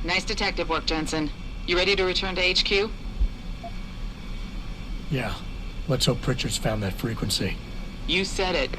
Nice detective work, Jensen. You ready to return to HQ? Yeah. Let's hope Pritchard's found that frequency. You said it.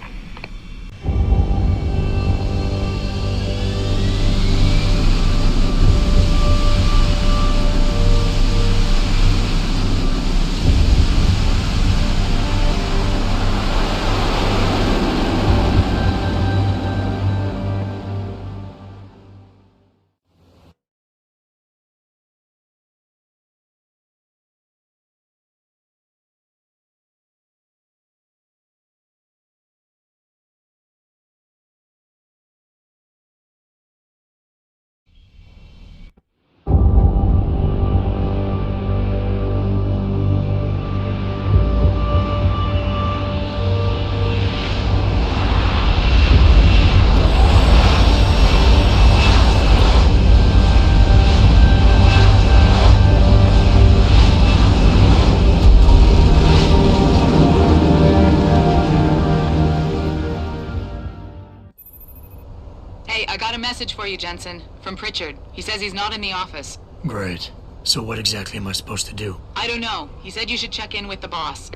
Hey, I got a message for you, Jensen. From Pritchard. He says he's not in the office. Great. So what exactly am I supposed to do? I don't know. He said you should check in with the boss.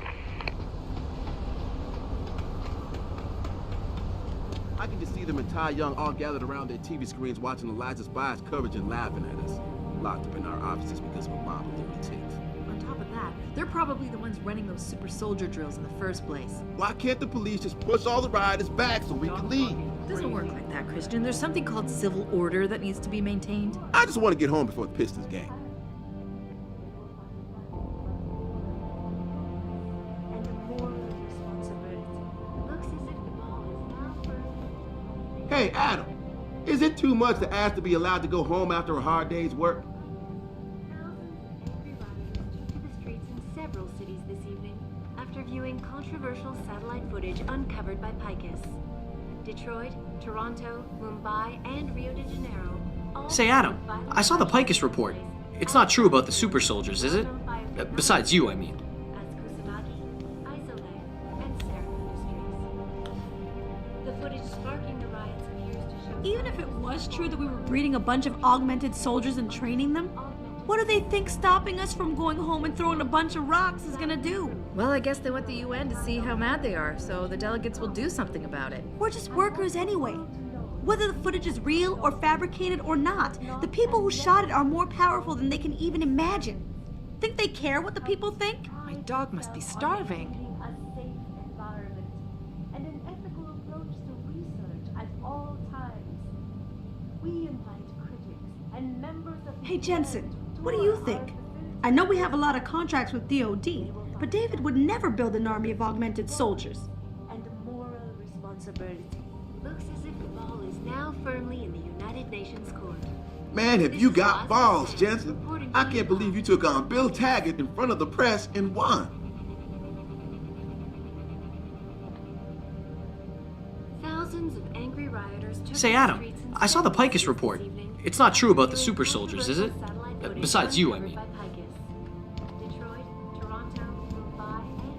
I can just see them and Ty Young all gathered around their TV screens watching Elijah Spy's coverage and laughing at us. Locked up in our offices because of a mob of lunatics. On top of that, they're probably the ones running those super soldier drills in the first place. Why can't the police just push all the rioters back so we can leave? It doesn't work like that, Christian. There's something called civil order that needs to be maintained. I just want to get home before the Pistons game. Hey, Adam, is it too much to ask to be allowed to go home after a hard day's work? Thousands of angry rioters took to the streets in several cities this evening after viewing controversial satellite footage uncovered by Picus. Detroit, Toronto, Mumbai, and Rio de Janeiro. Say, Adam, I saw the Picus report. It's not true about the super soldiers, is it? Besides you, I mean. As Kusanagi, Isolde, and Sarah Industries. The footage sparking the riots appears to show. Even if it was true that we were breeding a bunch of augmented soldiers and training them, what do they think stopping us from going home and throwing a bunch of rocks is gonna do? Well, I guess they want the UN to see how mad they are, so the delegates will do something about it. We're just workers anyway. Whether the footage is real or fabricated or not, the people who shot it are more powerful than they can even imagine. Think they care what the people think? My dog must be starving. A safe environment and an ethical approach to research at all times. We invite critics and members of the Hey Jensen, what do you think? I know we have a lot of contracts with DOD, but David would never build an army of augmented soldiers. and moral responsibility. Looks as if the ball is now firmly in the United Nations court. Man, have you got balls, Jensen? I can't believe you took on Bill Taggart in front of the press and won. Thousands of angry rioters took Say, to the Adam, streets in I saw the several Picus cities report. this evening It's not true about the after super viewing soldiers, is it? controversial satellite footage Besides you, I mean. uncovered by Picus. Detroit, Toronto, Mumbai, and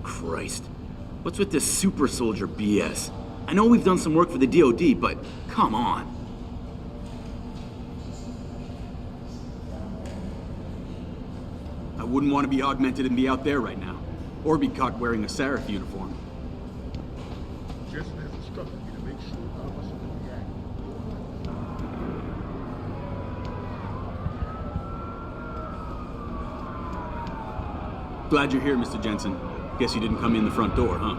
Christ. What's with this super soldier BS? I know we've done some work for the DOD, but come on. I wouldn't want to be augmented and be out there right now. Or be caught wearing a Seraph uniform. Jensen has instructed me to make sure none of us are in the act. Glad you're here, Mr. Jensen. Guess you didn't come in the front door, huh?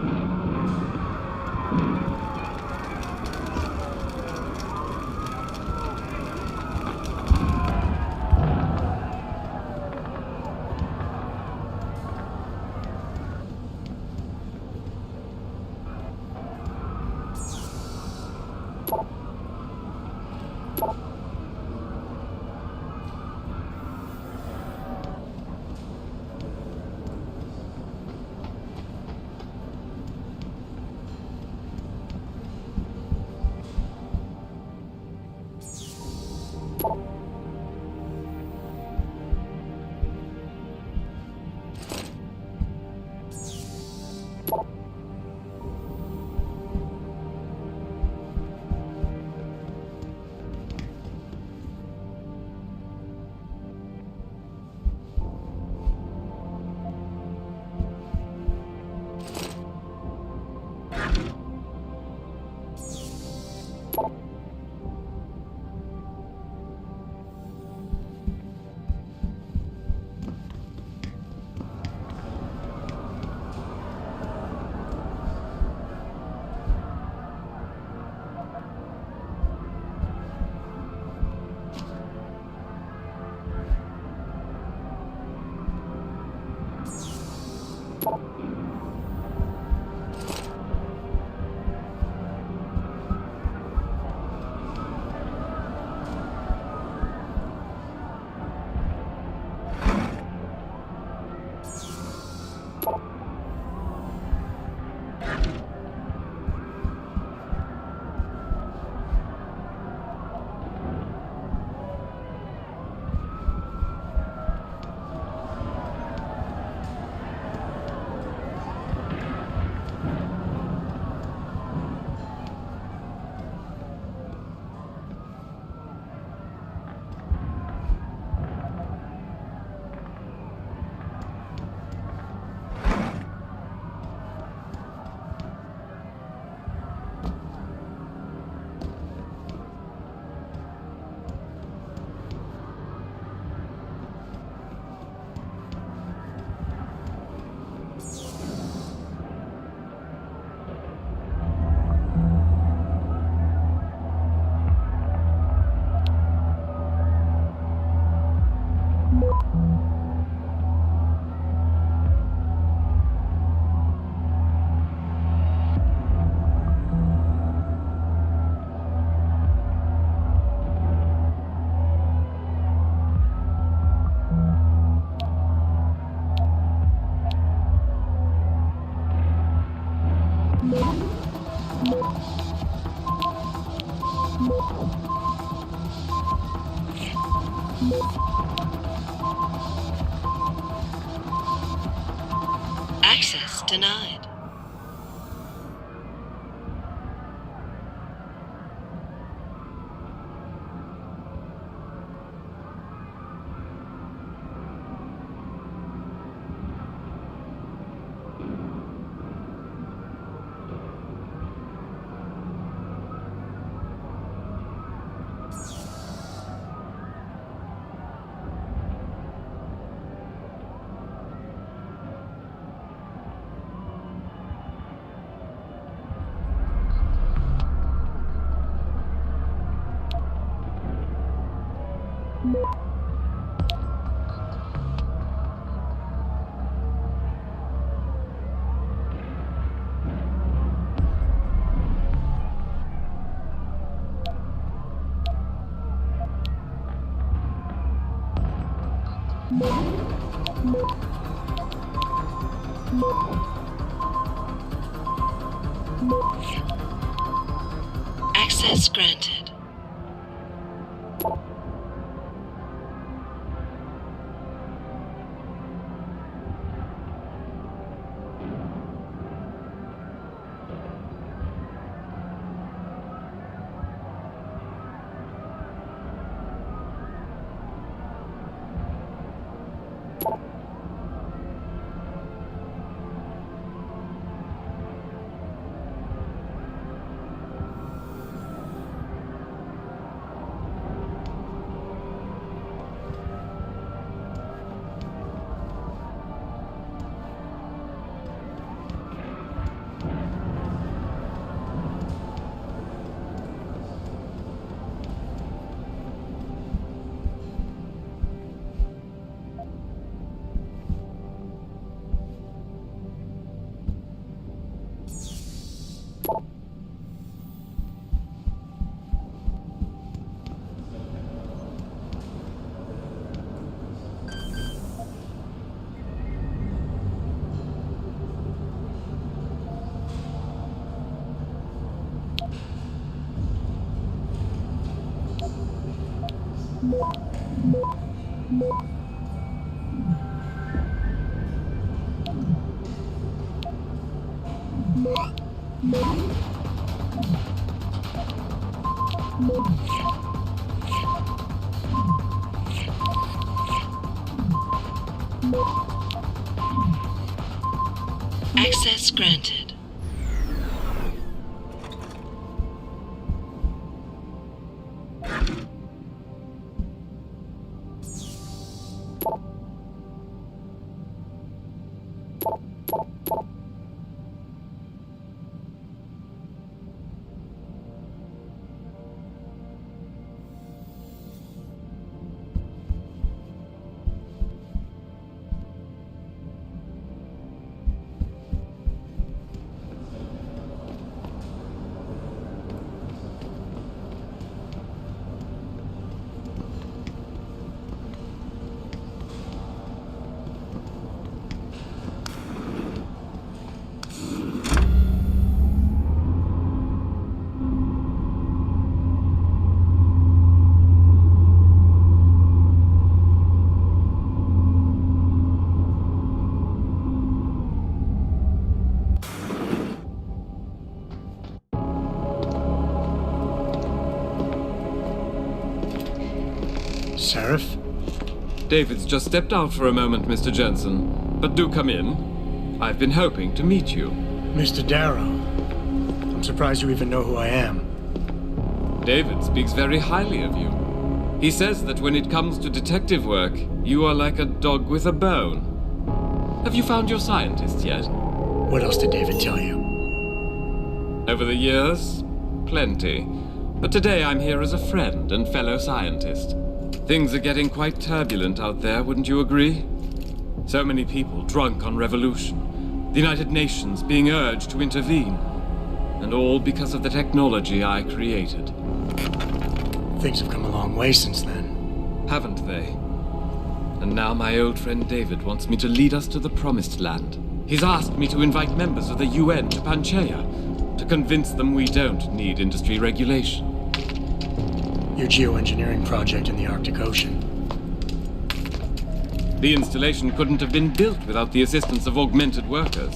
Access denied. Access granted. Access granted. Seraph? David's just stepped out for a moment, Mr. Jensen. But do come in. I've been hoping to meet you. Mr. Darrow. I'm surprised you even know who I am. David speaks very highly of you. He says that when it comes to detective work, you are like a dog with a bone. Have you found your scientist yet? What else did David tell you? Over the years, plenty. But today I'm here as a friend and fellow scientist. Things are getting quite turbulent out there, wouldn't you agree? So many people drunk on revolution. The United Nations being urged to intervene. And all because of the technology I created. Things have come a long way since then. Haven't they? And now my old friend David wants me to lead us to the Promised Land. He's asked me to invite members of the UN to Panchaea, to convince them we don't need industry regulation. Your geoengineering project in the Arctic Ocean. The installation couldn't have been built without the assistance of augmented workers.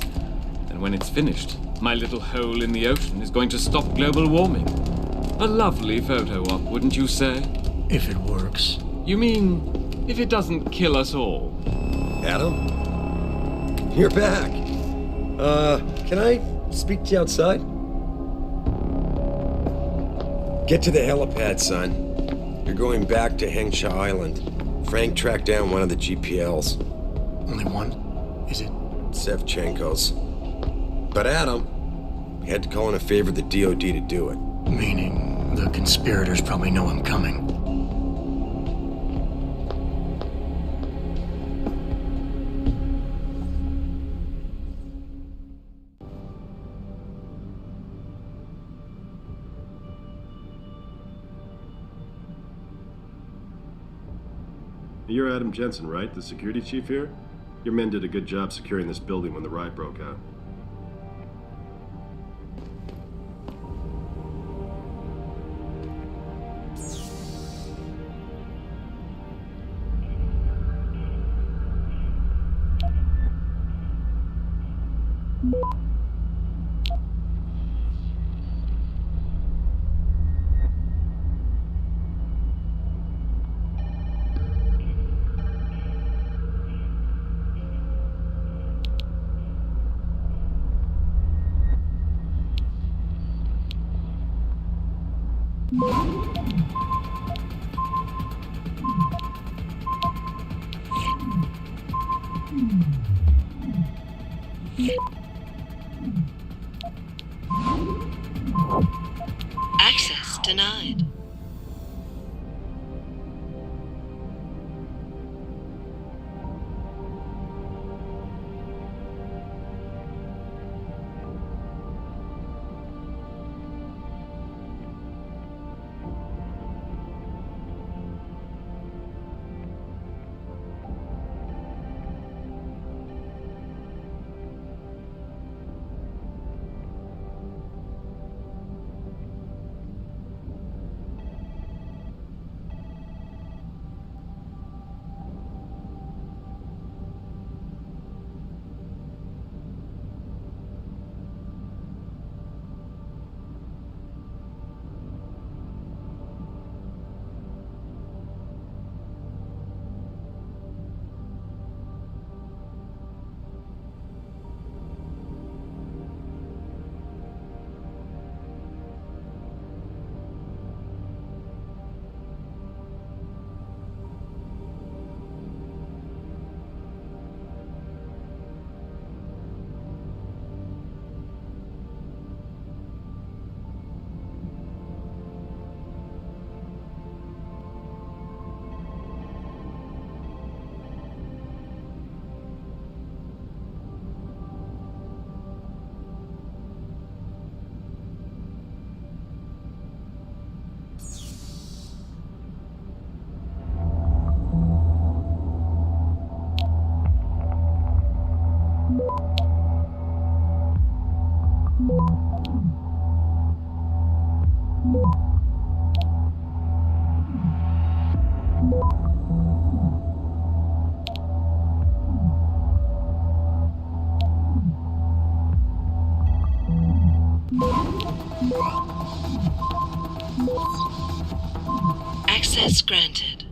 And when it's finished, my little hole in the ocean is going to stop global warming. A lovely photo op, wouldn't you say? If it works. You mean, if it doesn't kill us all? Adam? You're back. Can I speak to you outside? Get to the helipad, son. You're going back to Hengsha Island. Frank tracked down one of the GPLs. Only one? Is it? Sevchenko's. But Adam, had to call in a favor of the DOD to do it. Meaning, the conspirators probably know I'm coming. You're Adam Jensen, right? The security chief here? Your men did a good job securing this building when the riot broke out. Access denied. Access granted.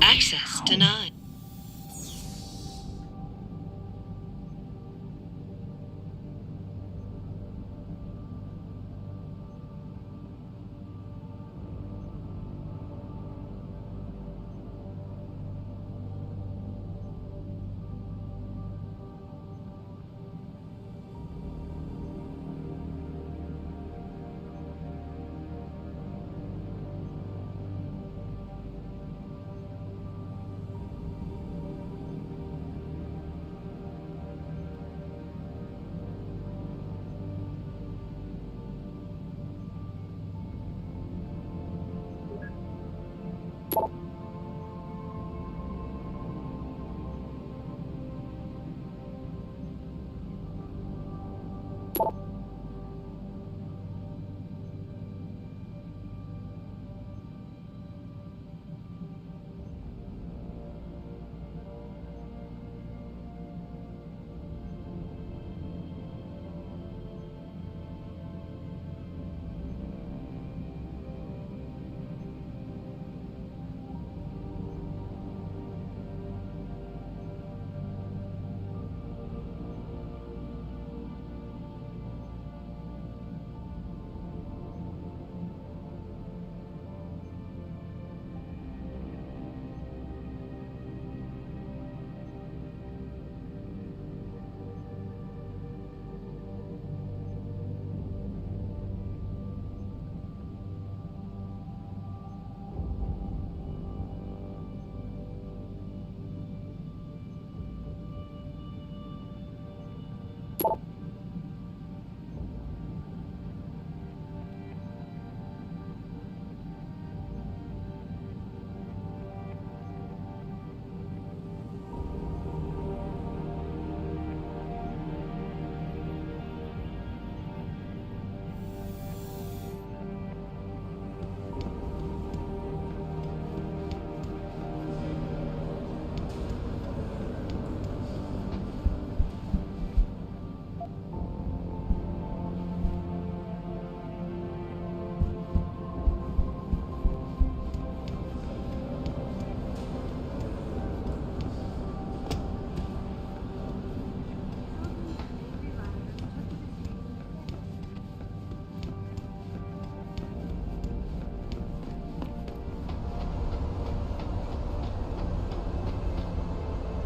Access denied.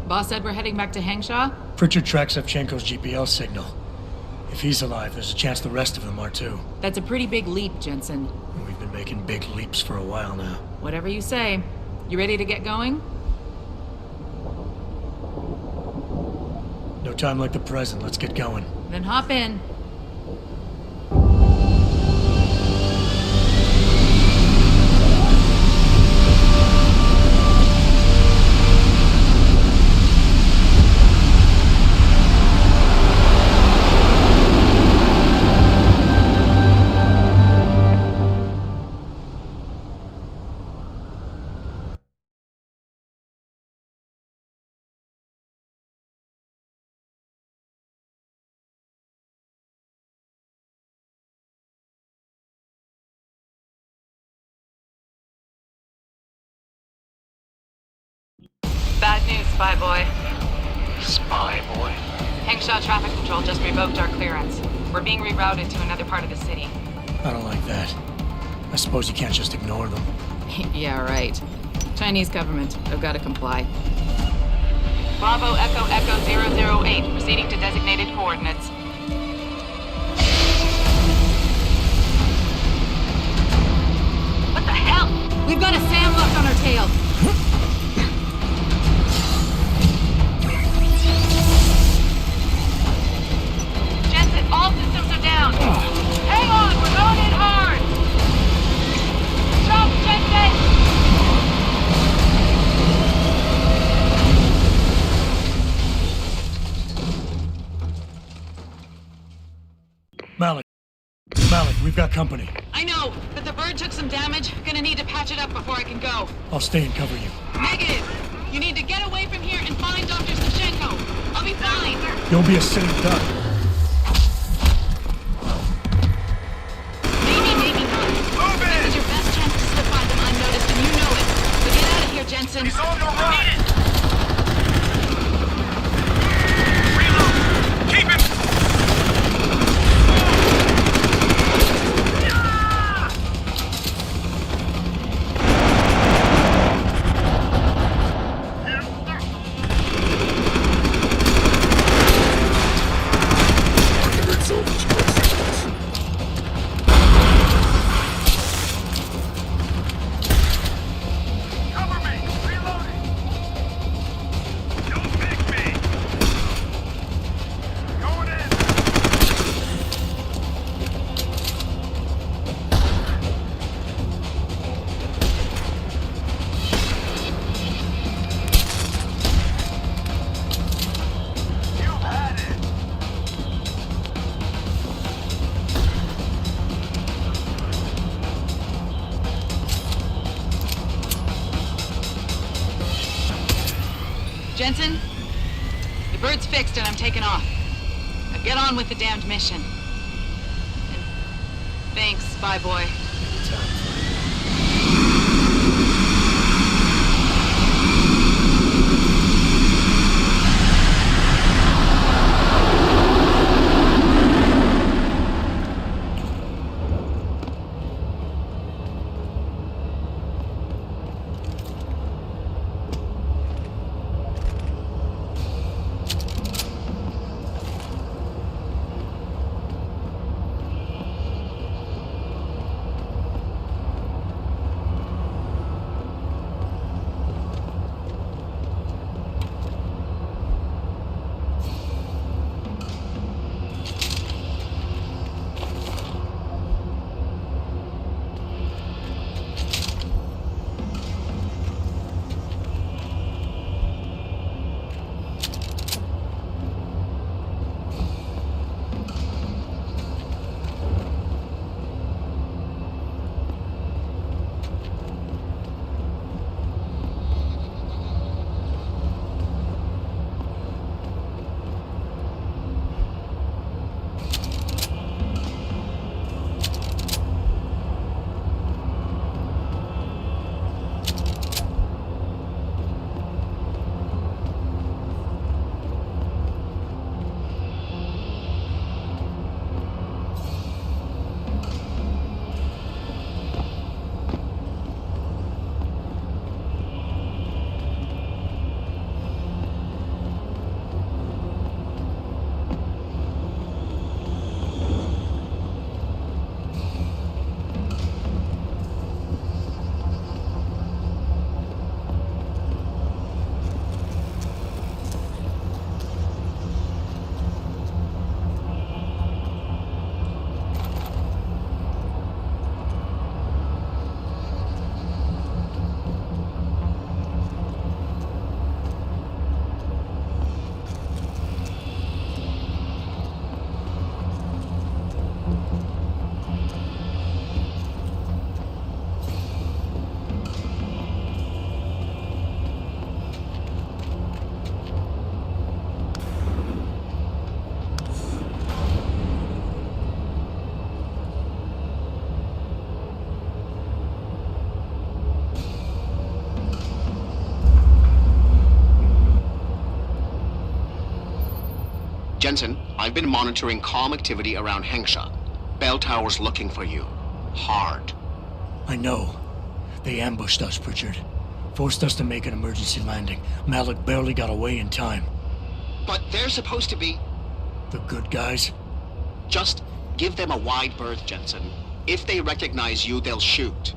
Boss said we're heading back to Hangshaw? Pritchard tracks Evchenko's GPL signal. If he's alive, there's a chance the rest of them are too. That's a pretty big leap, Jensen. We've been making big leaps for a while now. Whatever you say. You ready to get going? No time like the present. Let's get going. Then hop in. Bad news, Spy Boy. Spy Boy? Hangshaw Traffic Control just revoked our clearance. We're being rerouted to another part of the city. I don't like that. I suppose you can't just ignore them. Yeah, right. Chinese government. I've got to comply. Bravo Echo Echo 008, proceeding to designated coordinates. What the hell? We've got a SAM lock on our tail. Jensen, all systems are down. Hang on, we're going in hard. Jump, Jensen! got company. I know, but the bird took some damage. Gonna need to patch it up before I can go. I'll stay and cover you. Negative! You need to get away from here and find Dr. Stashenko. I'll be fine. Don't be a silly duck. Maybe not. This is your best chance to slip by them unnoticed, and you know it. So get out of here, Jensen. He's on the run! Keep him! Jensen, the bird's fixed and I'm taking off. Now get on with the damned mission. And thanks, bye boy. Jensen, I've been monitoring comm activity around Hengsha. Bell Tower's looking for you. Hard. I know. They ambushed us, Pritchard. Forced us to make an emergency landing. Malik barely got away in time. But they're supposed to be... The good guys? Just give them a wide berth, Jensen. If they recognize you, they'll shoot.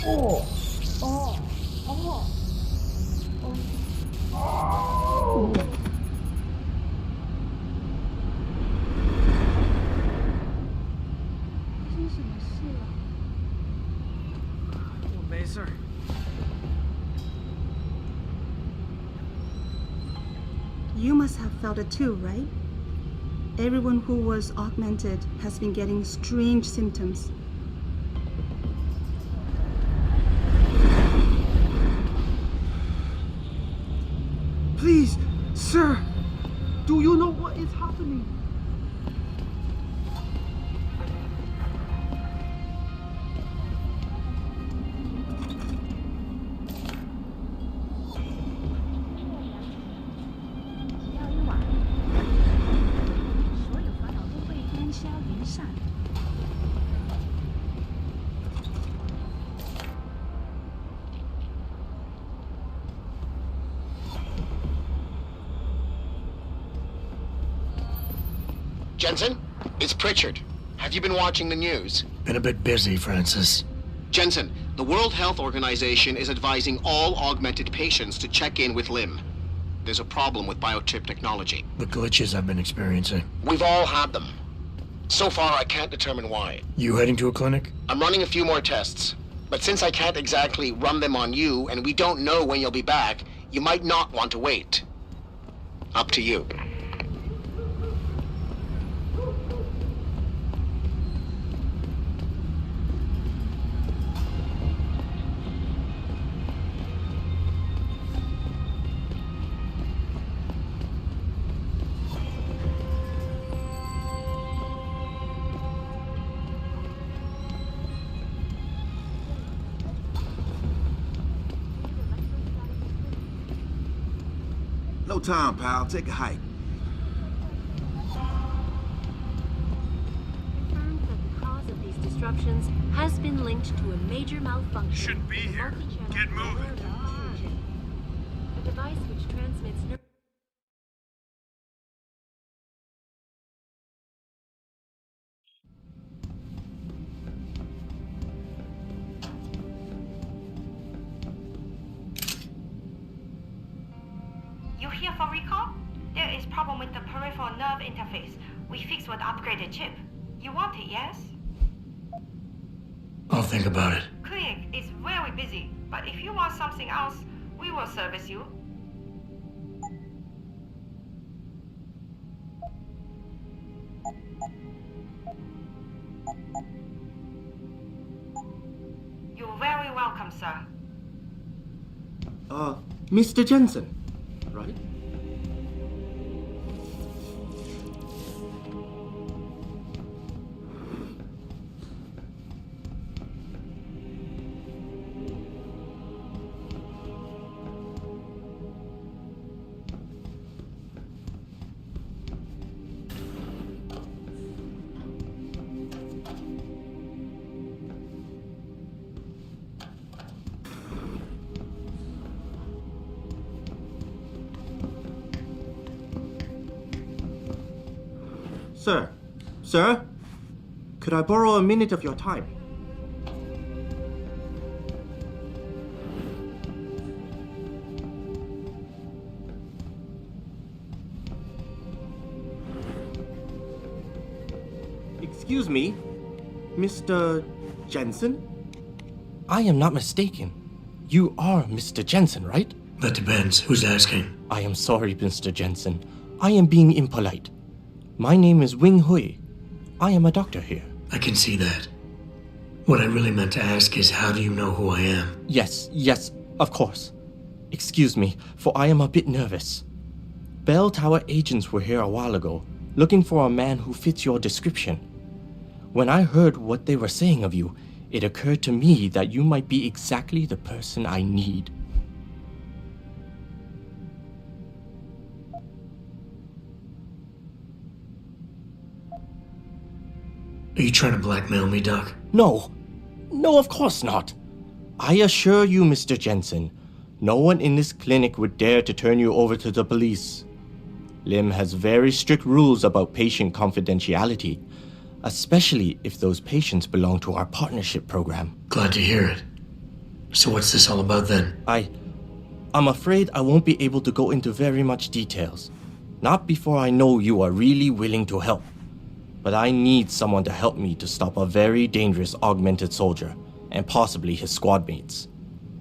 You must have felt it too, right? Everyone who was augmented has been getting strange symptoms. Please, sir, do you know what is happening? Jensen, it's Pritchard. Have you been watching the news? Been a bit busy, Francis. Jensen, the World Health Organization is advising all augmented patients to check in with Lim. There's a problem with biochip technology. The glitches I've been experiencing. We've all had them. So far, I can't determine why. You heading to a clinic? I'm running a few more tests. But since I can't exactly run them on you, and we don't know when you'll be back, you might not want to wait. Up to you. No time, pal. Take a hike. Confirms that the cause of these disruptions has been linked to a major malfunction. Shouldn't be here. Get moving. A device which transmits You here for recall? There is problem with the peripheral nerve interface. We fixed with upgraded chip. You want it, yes? I'll think about it. Clinic is very busy, but if you want something else, we will service you. You're very welcome, sir. Mr. Jensen, right? Sir, could I borrow a minute of your time? Excuse me, Mr. Jensen? I am not mistaken. You are Mr. Jensen, right? That depends. Who's asking? I am sorry, Mr. Jensen. I am being impolite. My name is Wing Hui. I am a doctor here. I can see that. What I really meant to ask is, how do you know who I am? Yes, of course. Excuse me, for I am a bit nervous. Bell Tower agents were here a while ago, looking for a man who fits your description. When I heard what they were saying of you, it occurred to me that you might be exactly the person I need. Are you trying to blackmail me, Doc? No, of course not. I assure you, Mr. Jensen, no one in this clinic would dare to turn you over to the police. Lim has very strict rules about patient confidentiality, especially if those patients belong to our partnership program. Glad to hear it. So what's this all about then? I'm afraid I won't be able to go into very much details. Not before I know you are really willing to help. But I need someone to help me to stop a very dangerous augmented soldier, and possibly his squad mates.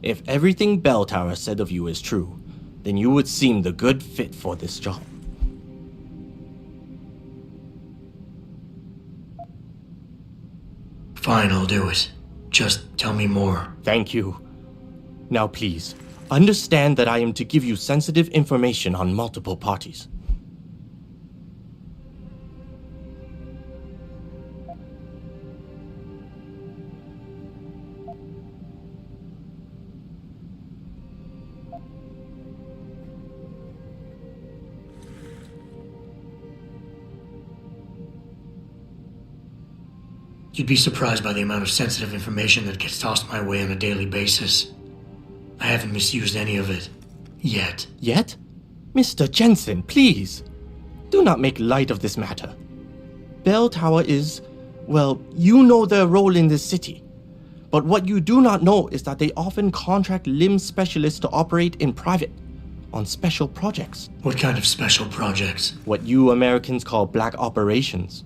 If everything Bell Tower said of you is true, then you would seem the good fit for this job. Fine, I'll do it. Just tell me more. Thank you. Now please, understand that I am to give you sensitive information on multiple parties. You'd be surprised by the amount of sensitive information that gets tossed my way on a daily basis. I haven't misused any of it. Yet. Yet? Mr. Jensen, please. Do not make light of this matter. Bell Tower is, well, you know their role in this city. But what you do not know is that they often contract limb specialists to operate in private, on special projects. What kind of special projects? What you Americans call black operations.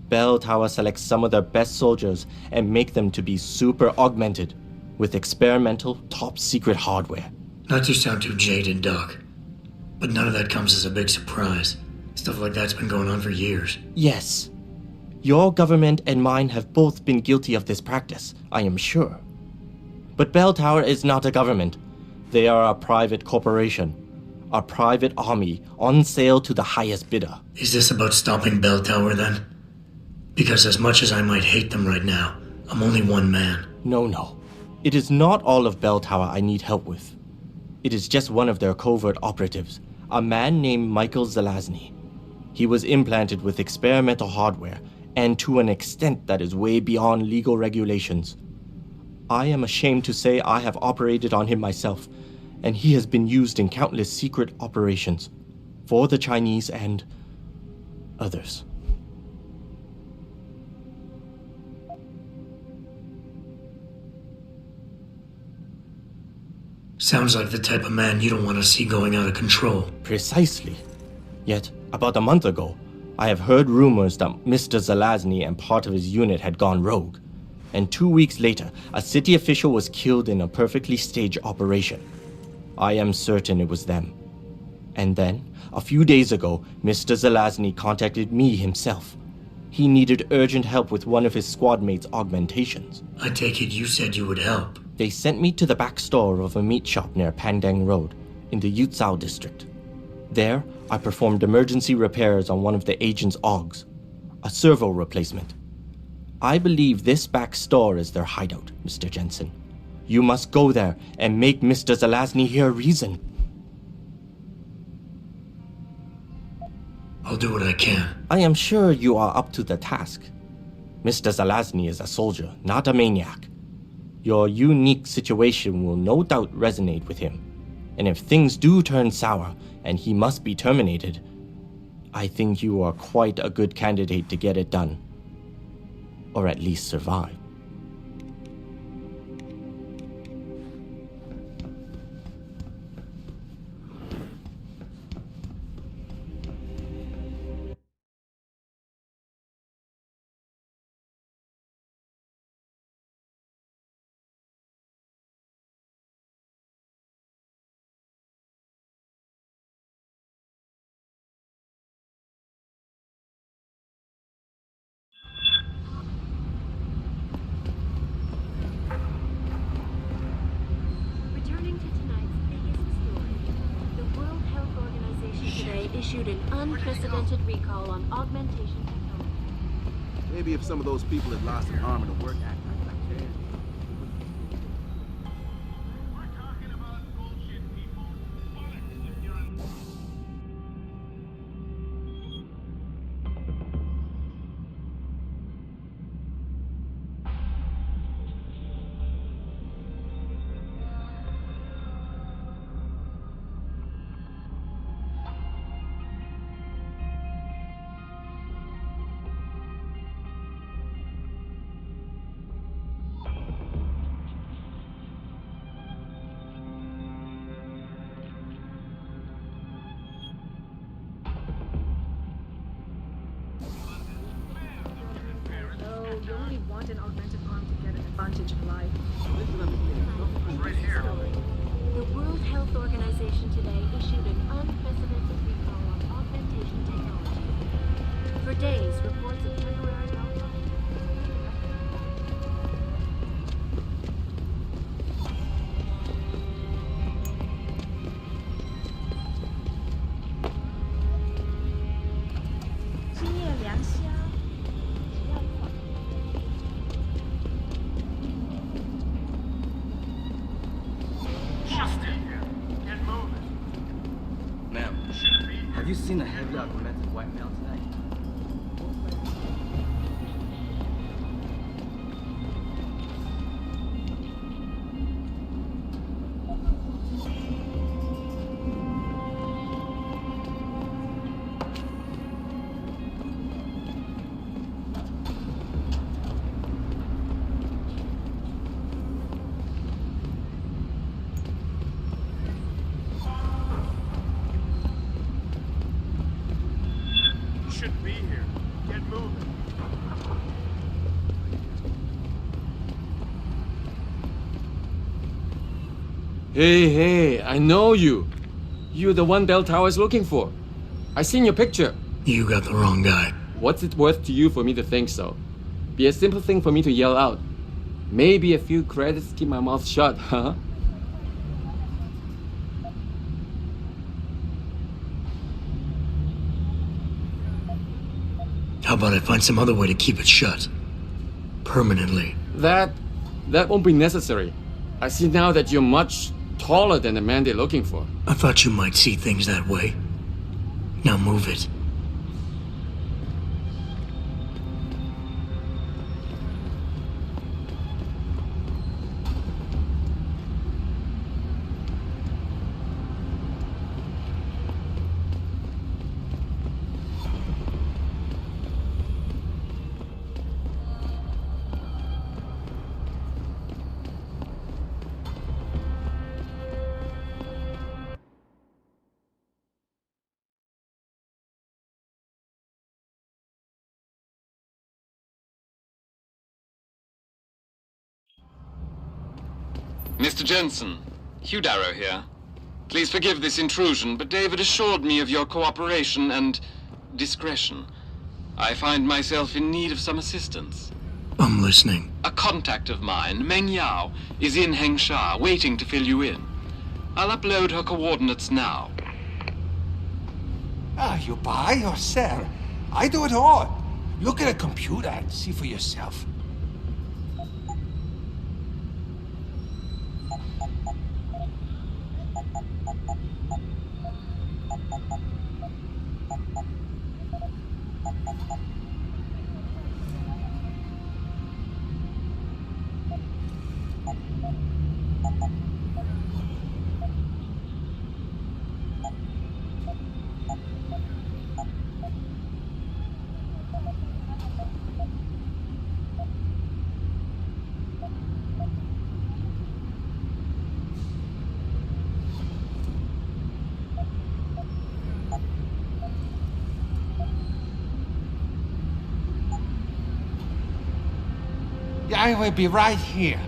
Bell Tower selects some of their best soldiers and make them to be super augmented with experimental, top-secret hardware. Not to sound too jaded, Doc, but none of that comes as a big surprise. Stuff like that's been going on for years. Yes. Your government and mine have both been guilty of this practice, I am sure. But Bell Tower is not a government. They are a private corporation. A private army on sale to the highest bidder. Is this about stopping Bell Tower then? Because as much as I might hate them right now, I'm only one man. No. It is not all of Bell Tower I need help with. It is just one of their covert operatives, a man named Michael Zelazny. He was implanted with experimental hardware, and to an extent that is way beyond legal regulations. I am ashamed to say I have operated on him myself, and he has been used in countless secret operations for the Chinese and others. Sounds like the type of man you don't want to see going out of control. Precisely. Yet, about a month ago, I have heard rumors that Mr. Zelazny and part of his unit had gone rogue. And 2 weeks later, a city official was killed in a perfectly staged operation. I am certain it was them. And then, a few days ago, Mr. Zelazny contacted me himself. He needed urgent help with one of his squad mates' augmentations. I take it you said you would help. They sent me to the back store of a meat shop near Pandang Road, in the Yutzao district. There, I performed emergency repairs on one of the agent's augs, a servo replacement. I believe this back store is their hideout, Mr. Jensen. You must go there and make Mr. Zelazny hear reason. I'll do what I can. I am sure you are up to the task. Mr. Zelazny is a soldier, not a maniac. Your unique situation will no doubt resonate with him. And if things do turn sour and he must be terminated, I think you are quite a good candidate to get it done. Or at least survive. Issued an unprecedented recall on augmentation technology. Maybe if some of those people had lost an arm in a work act like I can. only want an augmented arm to get an advantage in life. Right here. The World Health Organization today issued an unprecedented recall on augmentation technology. For days, reports of temporary malfunction. 'Ma'am, have you seen a heavily augmented white male tonight? Shouldn't be here. Get moving. Hey, I know you. You're the one Bell Tower is looking for. I seen your picture. You got the wrong guy. What's it worth to you for me to think so? Be a simple thing for me to yell out. Maybe a few credits keep my mouth shut, huh? How about I find some other way to keep it shut? Permanently. That won't be necessary. I see now that you're much taller than the man they're looking for. I thought you might see things that way. Now move it. Mr. Jensen, Hugh Darrow here. Please forgive this intrusion, but David assured me of your cooperation and discretion. I find myself in need of some assistance. I'm listening. A contact of mine, Meng Yao, is in Hengsha, waiting to fill you in. I'll upload her coordinates now. You buy or sell? I do it all. Look at a computer and see for yourself. I will be right here.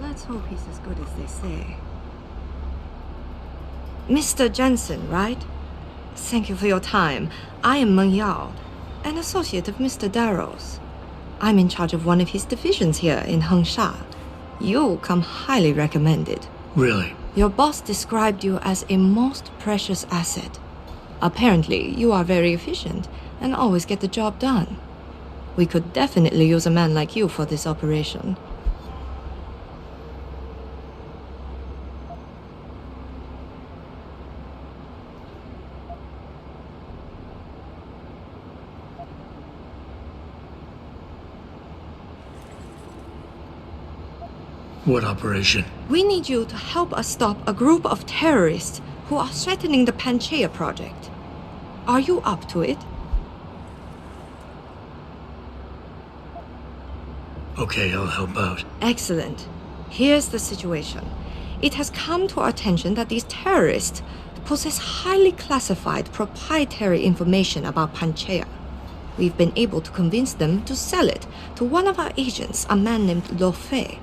Let's hope he's as good as they say. Mr. Jensen, right? Thank you for your time. I am Meng Yao, an associate of Mr. Darrow's. I'm in charge of one of his divisions here in Hengsha. You come highly recommended. Really? Your boss described you as a most precious asset. Apparently, you are very efficient and always get the job done. We could definitely use a man like you for this operation. What operation? We need you to help us stop a group of terrorists who are threatening the Panchaea project. Are you up to it? Okay, I'll help out. Excellent. Here's the situation. It has come to our attention that these terrorists possess highly classified proprietary information about Panchaea. We've been able to convince them to sell it to one of our agents, a man named Lo Fei.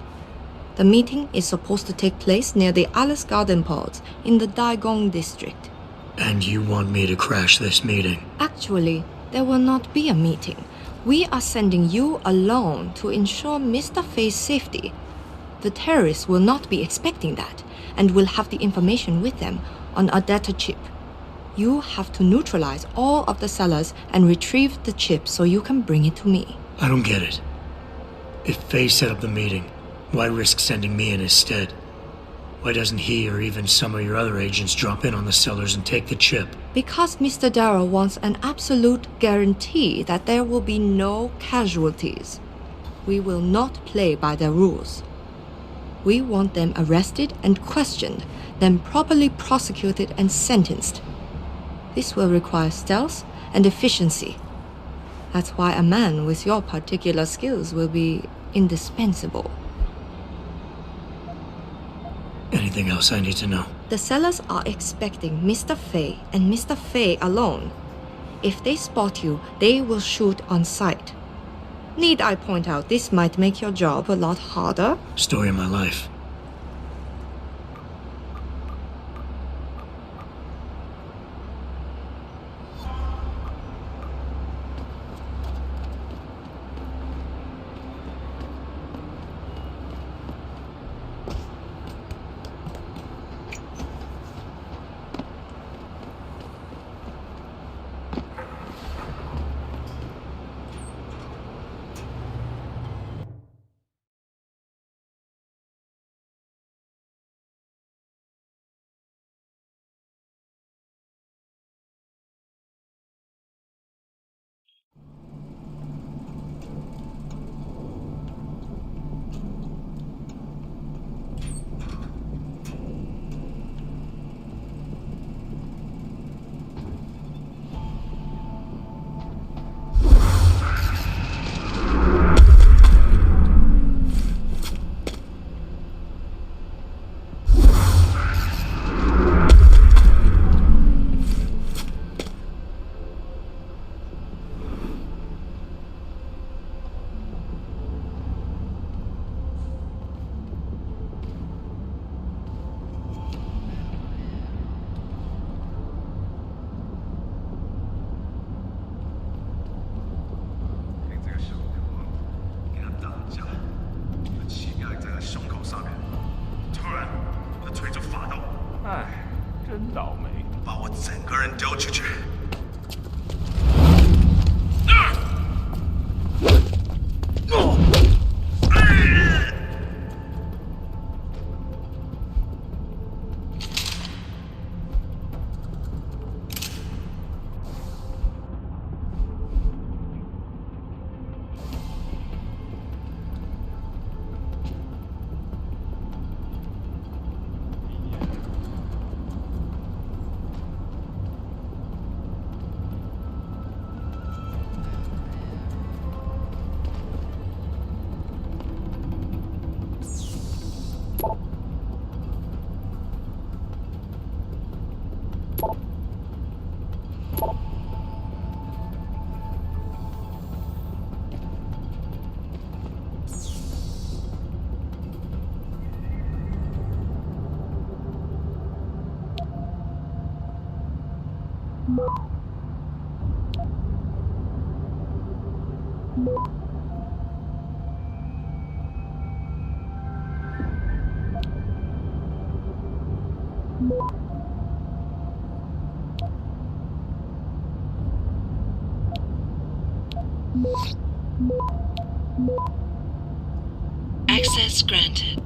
The meeting is supposed to take place near the Alice Garden pods in the Daigong district. And you want me to crash this meeting? Actually, there will not be a meeting. We are sending you alone to ensure Mr. Fei's safety. The terrorists will not be expecting that, and will have the information with them on a data chip. You have to neutralize all of the sellers and retrieve the chip so you can bring it to me. I don't get it. If Fei set up the meeting, why risk sending me in his stead? Why doesn't he or even some of your other agents drop in on the sellers and take the chip? Because Mr. Darrow wants an absolute guarantee that there will be no casualties. We will not play by their rules. We want them arrested and questioned, then properly prosecuted and sentenced. This will require stealth and efficiency. That's why a man with your particular skills will be indispensable. Anything else I need to know? The sellers are expecting Mr. Fei and Mr. Fei alone. If they spot you, they will shoot on sight. Need I point out this might make your job a lot harder? Story of my life. Access granted.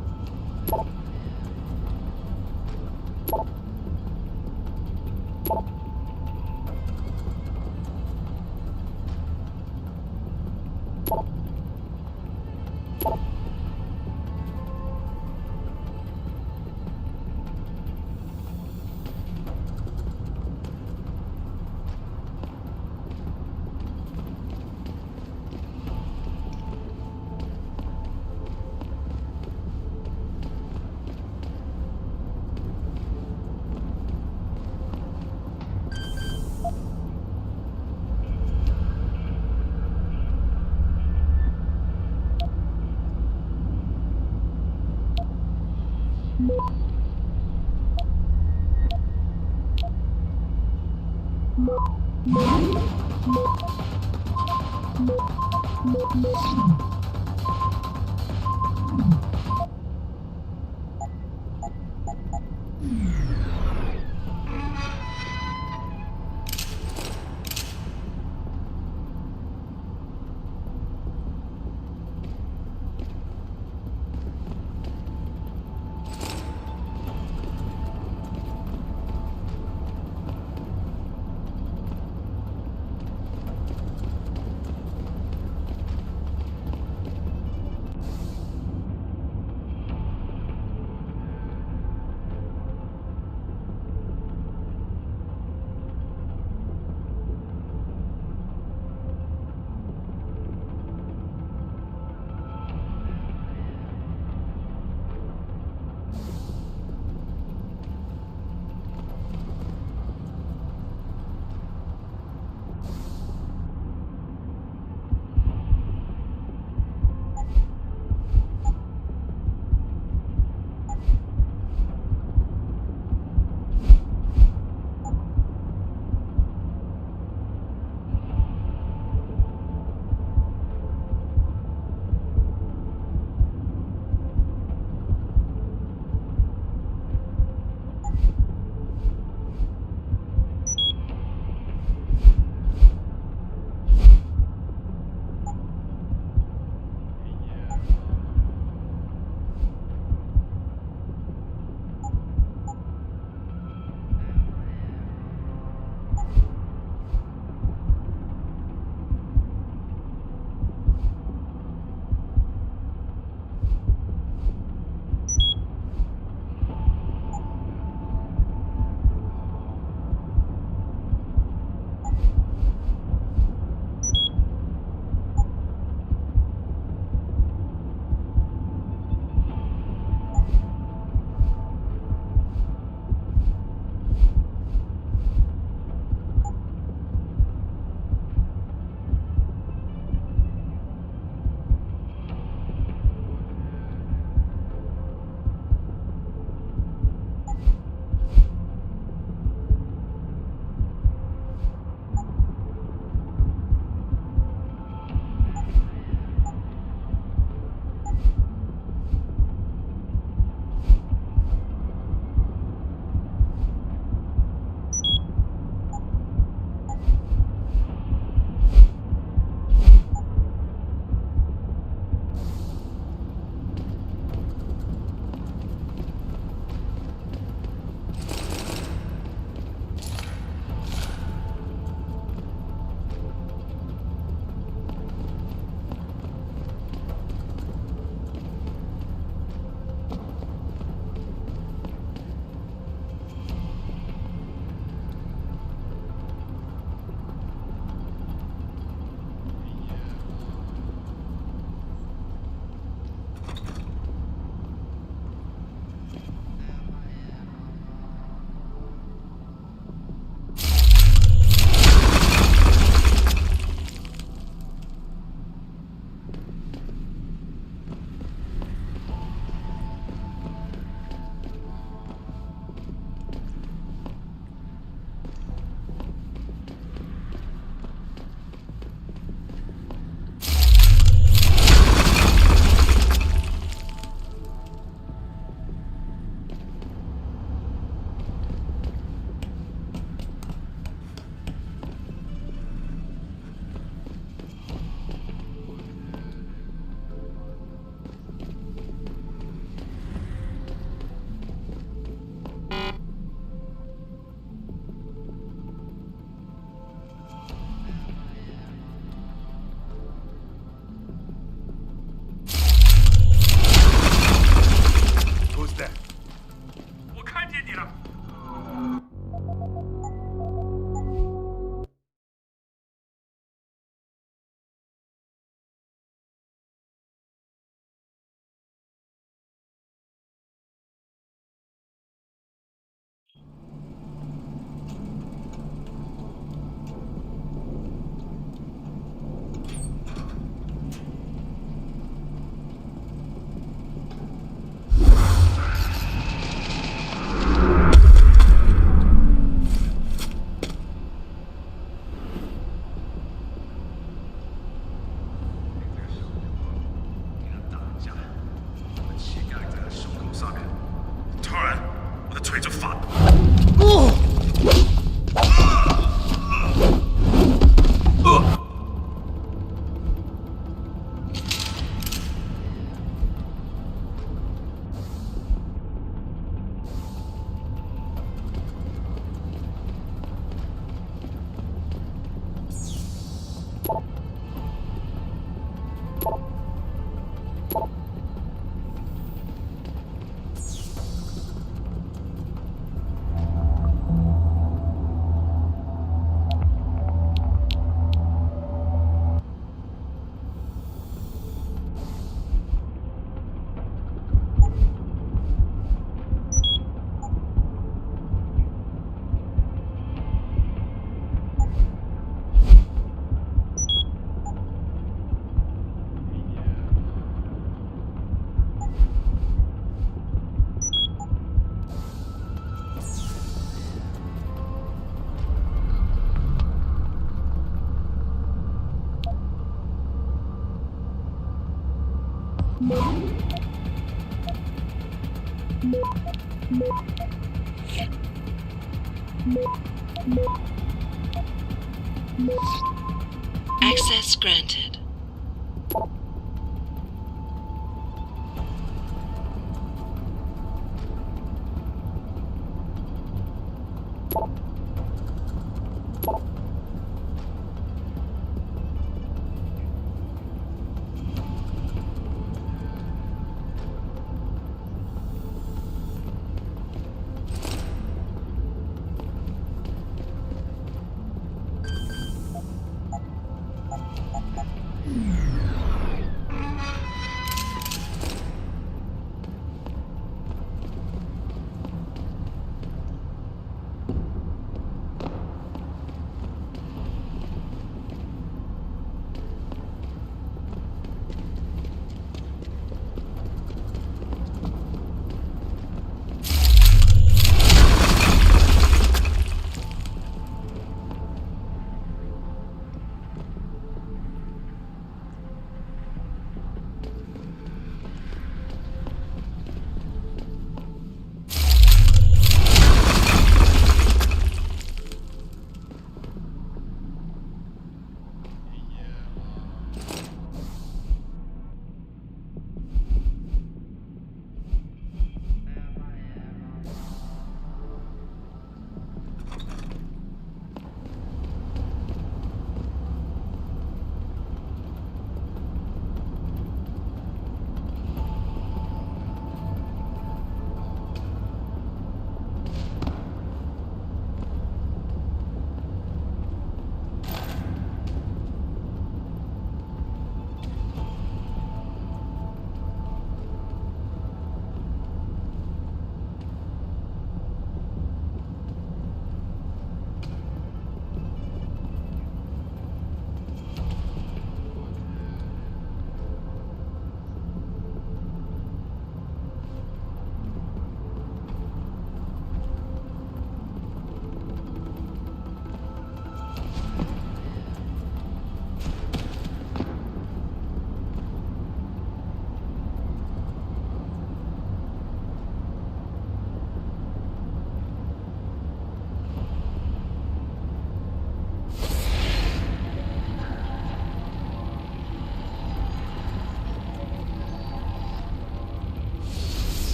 Access granted.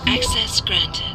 Access granted.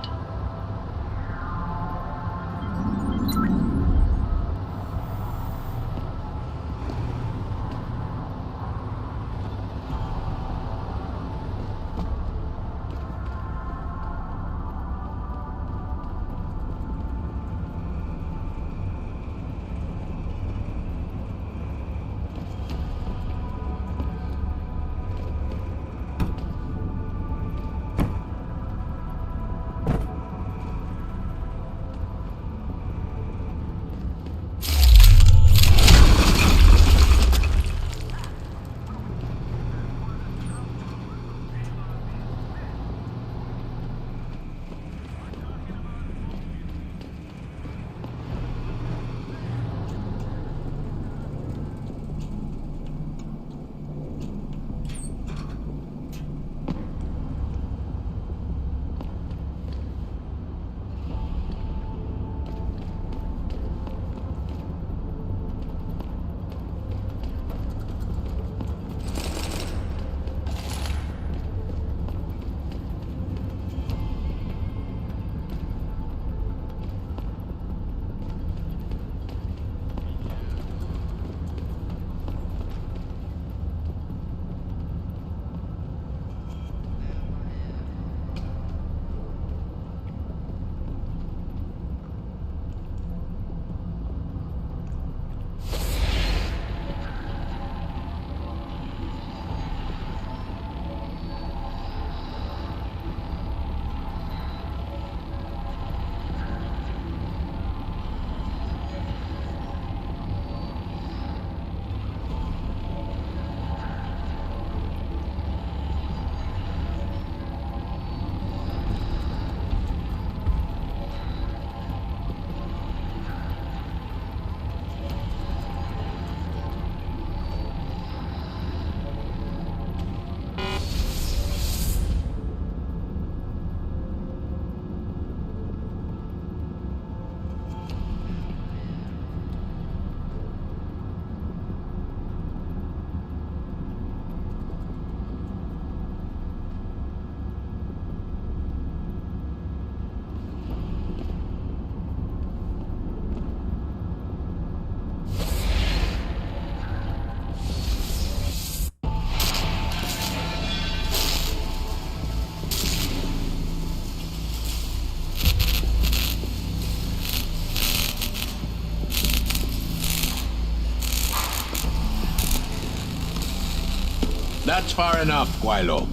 That's far enough, Guaylo.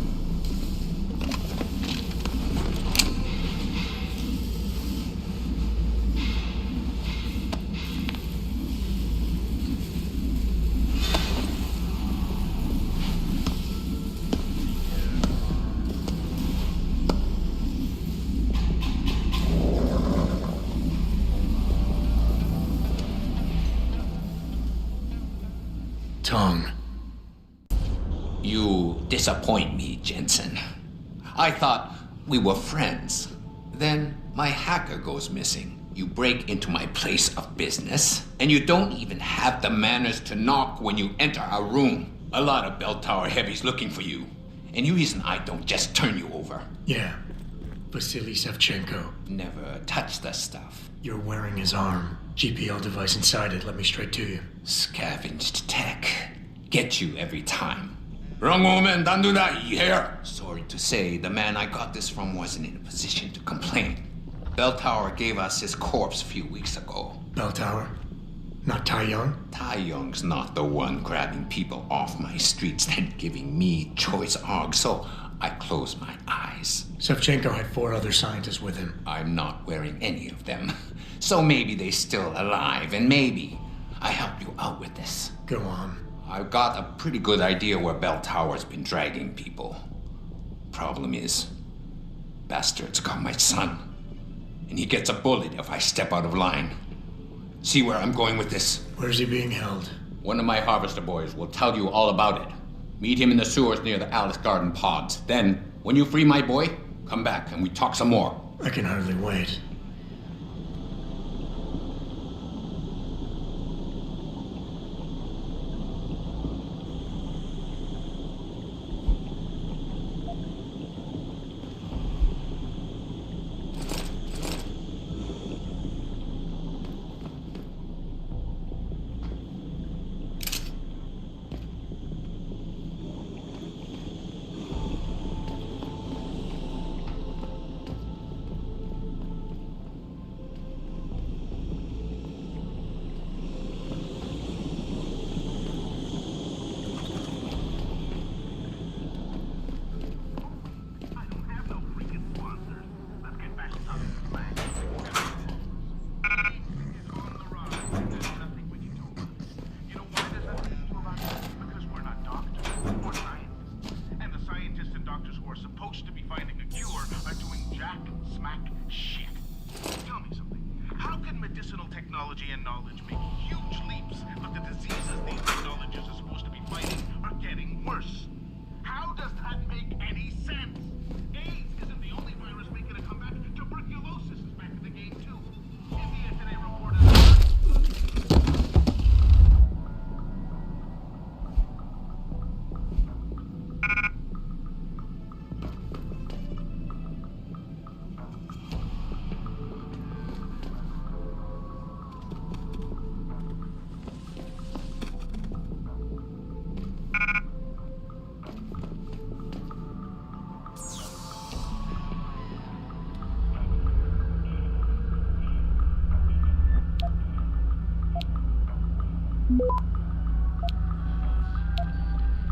Tongue. You disappoint me, Jensen. I thought we were friends. Then my hacker goes missing. You break into my place of business, and you don't even have the manners to knock when you enter a room. A lot of bell tower heavies looking for you. Any reason I don't just turn you over? Yeah. Vasily Sevchenko. Never touch the stuff. You're wearing his arm. GPL device inside it. Let me straight to you. Scavenged tech. Get you every time. Wrong woman, don't do that, you hear? Sorry to say, the man I got this from wasn't in a position to complain. Bell Tower gave us his corpse a few weeks ago. Bell Tower? Not Tai Young? Tai Young's not the one grabbing people off my streets and giving me choice arg, so I closed my eyes. Sevchenko had 4 other scientists with him. I'm not wearing any of them. So maybe they're still alive, and maybe I help you out with this. Go on. I've got a pretty good idea where Bell Tower's been dragging people. Problem is, bastard's got my son. And he gets a bullet if I step out of line. See where I'm going with this? Where's he being held? One of my harvester boys will tell you all about it. Meet him in the sewers near the Alice Garden pods. Then, when you free my boy, come back and we talk some more. I can hardly wait.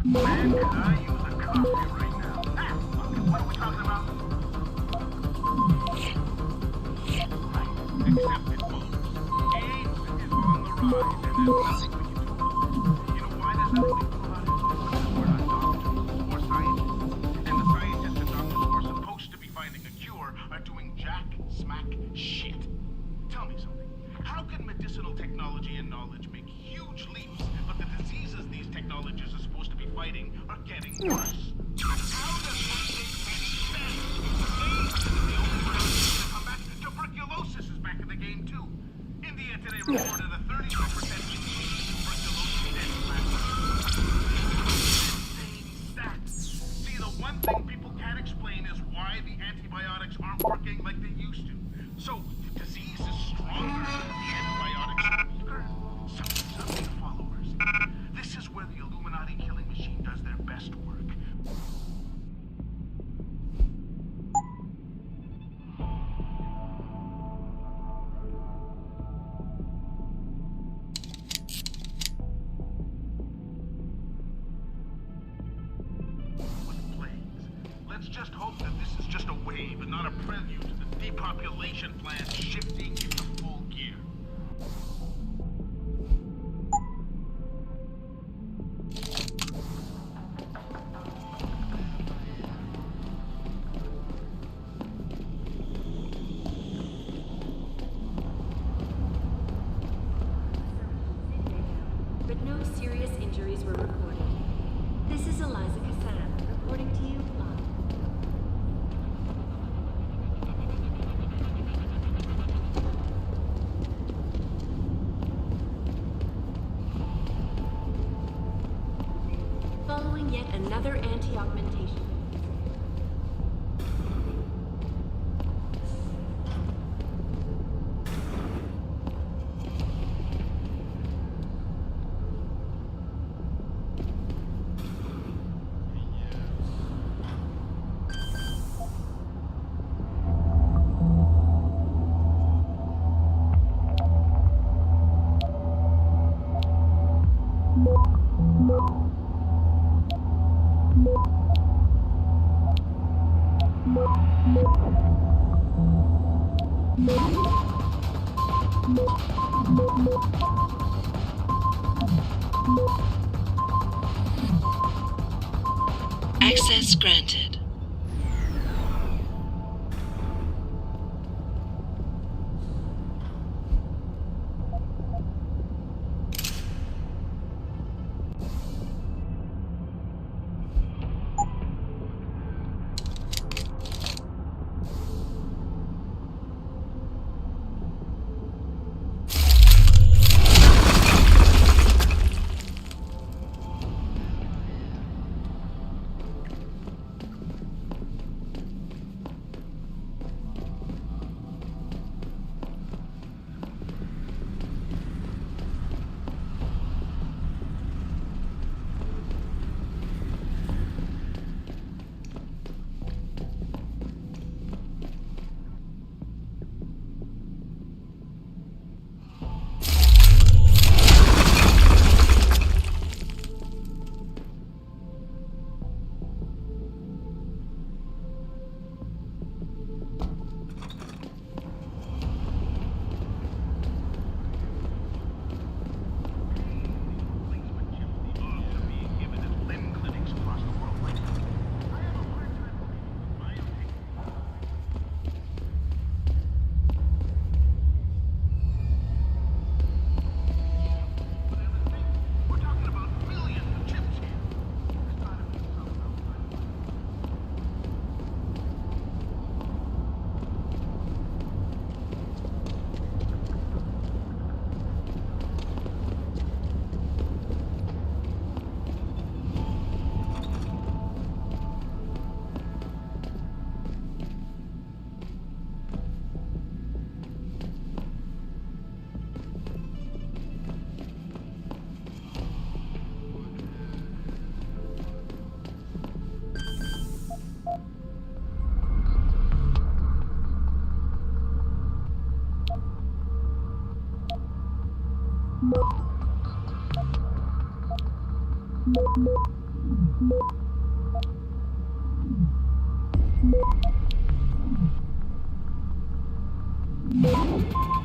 Man, could I use a coffee right now? Ah, fuck it. What are we talking about? Right. Accepted, folks. AIDS is on the rise, and there's nothing we can do about it. You know why there's nothing we can do about it? Because we're not doctors or scientists. And the scientists and doctors who are supposed to be finding a cure are doing jack smack shit. Tell me something. How can medicinal technology and knowledge make huge leaps, but the diseases these technologies are supposed to be fighting are getting worse? How does one make any sense? AIDS isn't the only one to come back. Tuberculosis is back in the game too. India today reported a 32% increase in tuberculosis deaths last year. Insane stats. See, the one thing people can't explain is why the antibiotics aren't working like they used to. So, the disease is stronger, the antibiotics are weaker. Something's up with the followers. This is where the Illuminati killing machine does their best work. What plagues? Let's just hope that this is just a wave and not a prelude to the depopulation plan shifting into full gear. But no serious injuries were reported. This is Eliza Cassan, reporting to you live. Following yet another anti-augmentation. Access granted.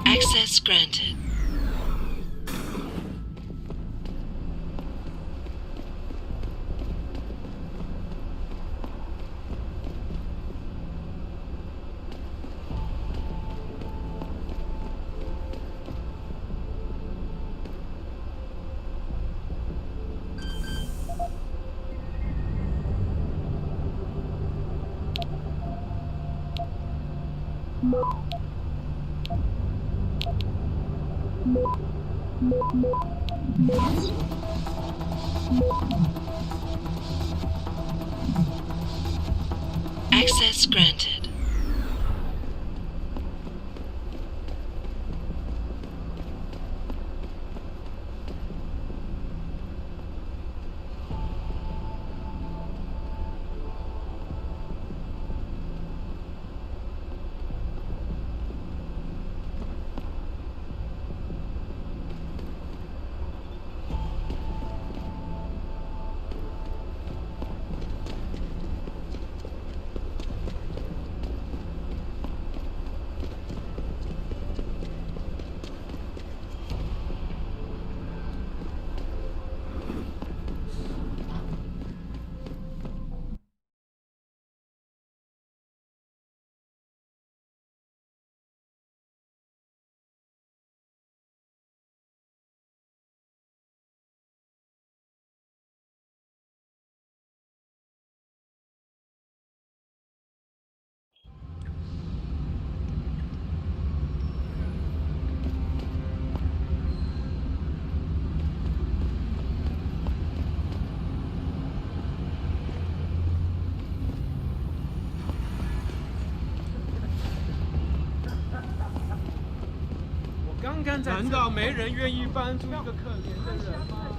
Access granted. Access granted.难道没人愿意帮助一个可怜的人吗？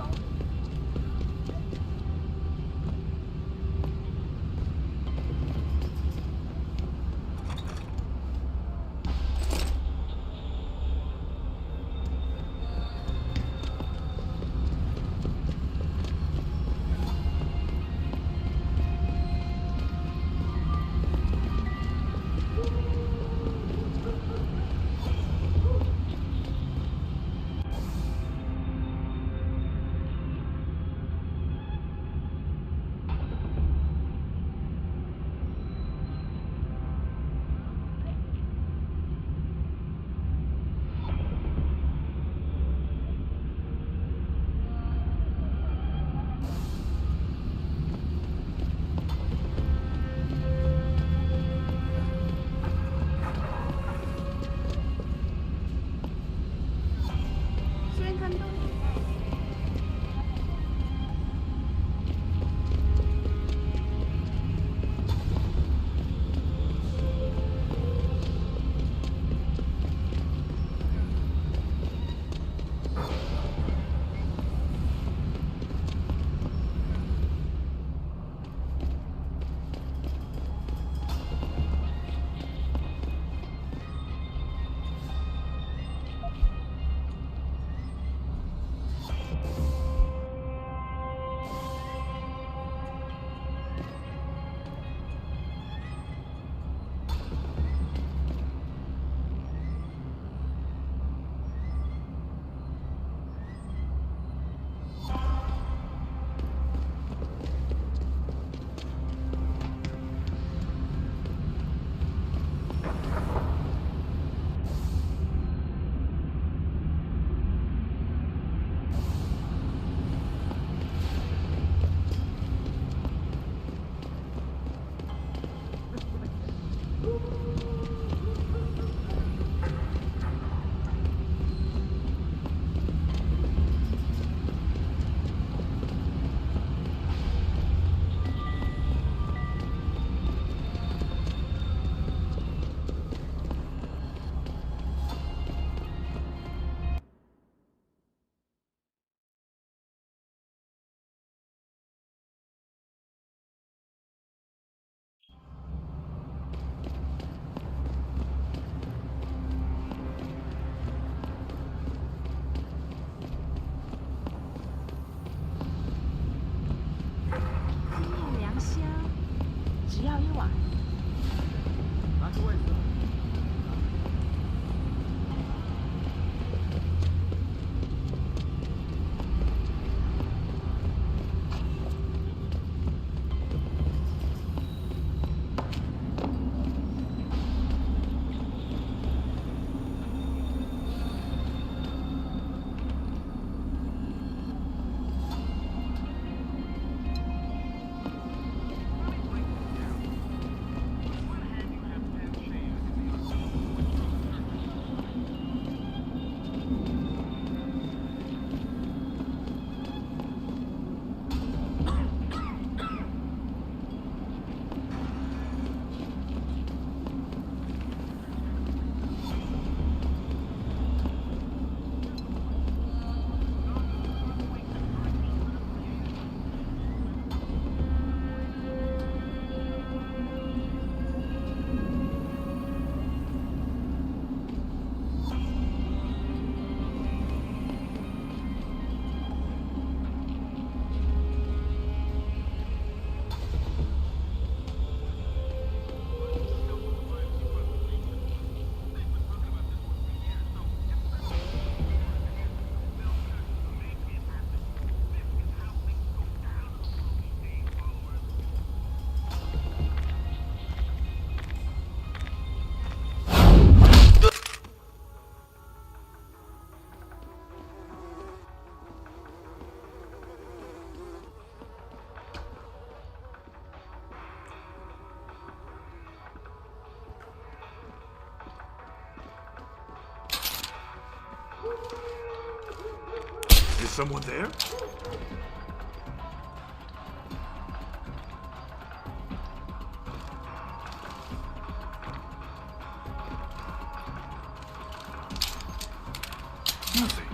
只要一晚。拿出位置。Is someone there? Nothing.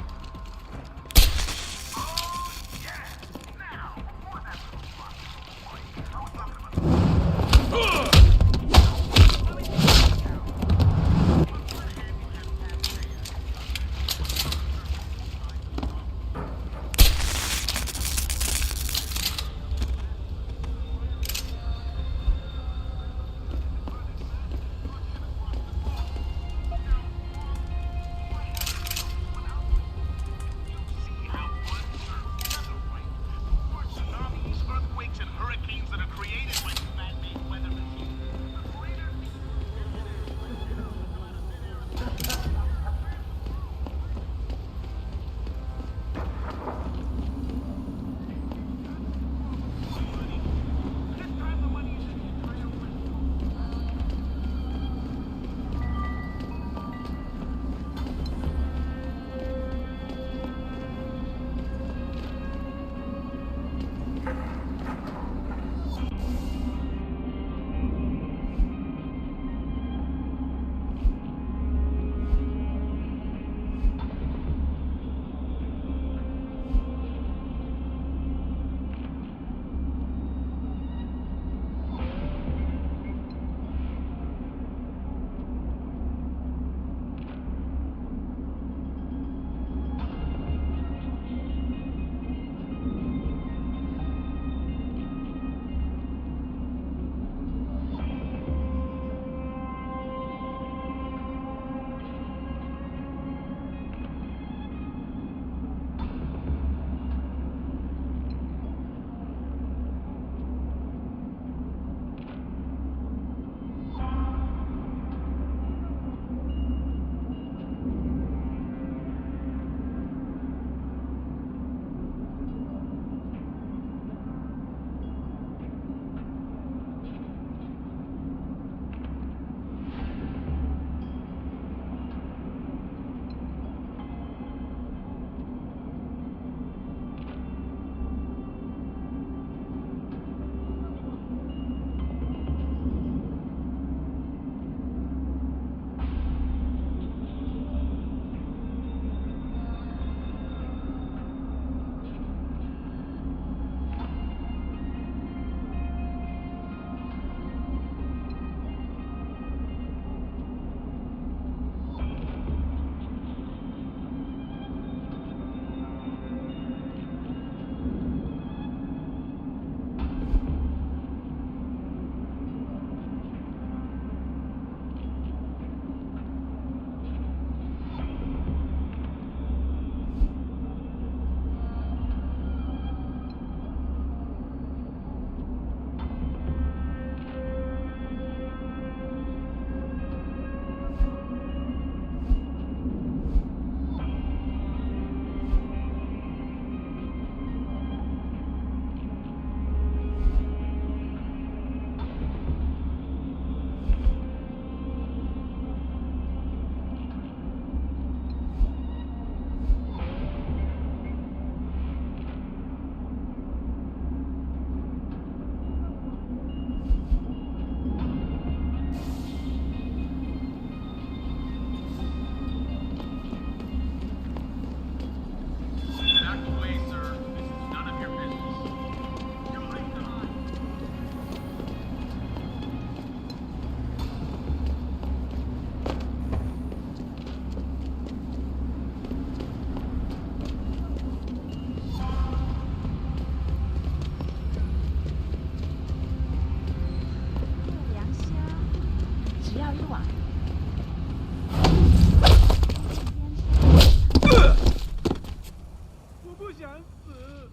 我不想死。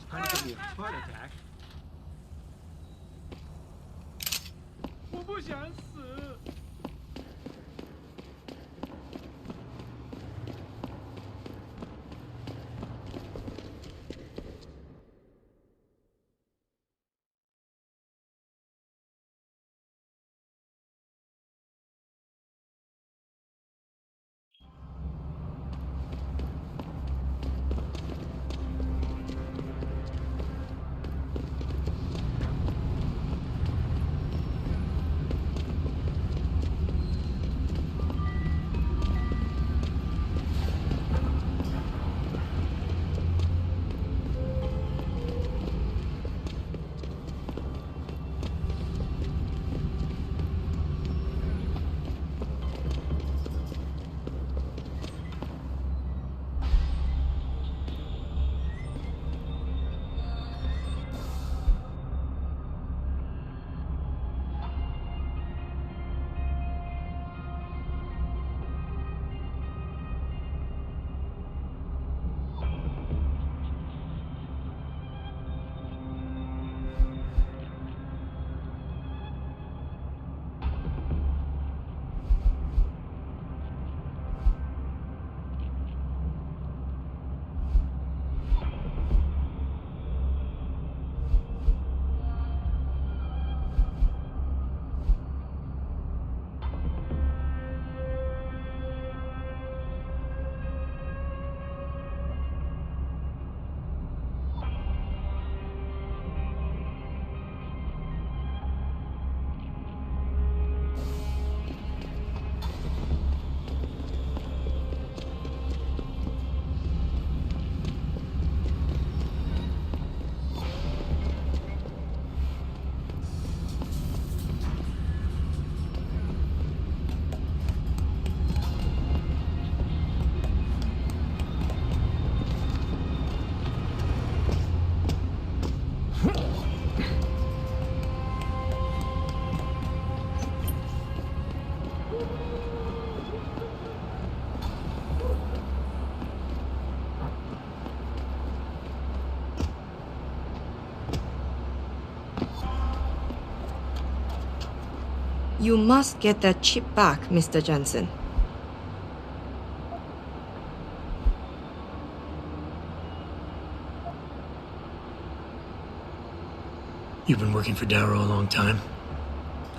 Trying to give me a heart attack. 我不想死。 You must get that chip back, Mr. Jensen. You've been working for Darrow a long time.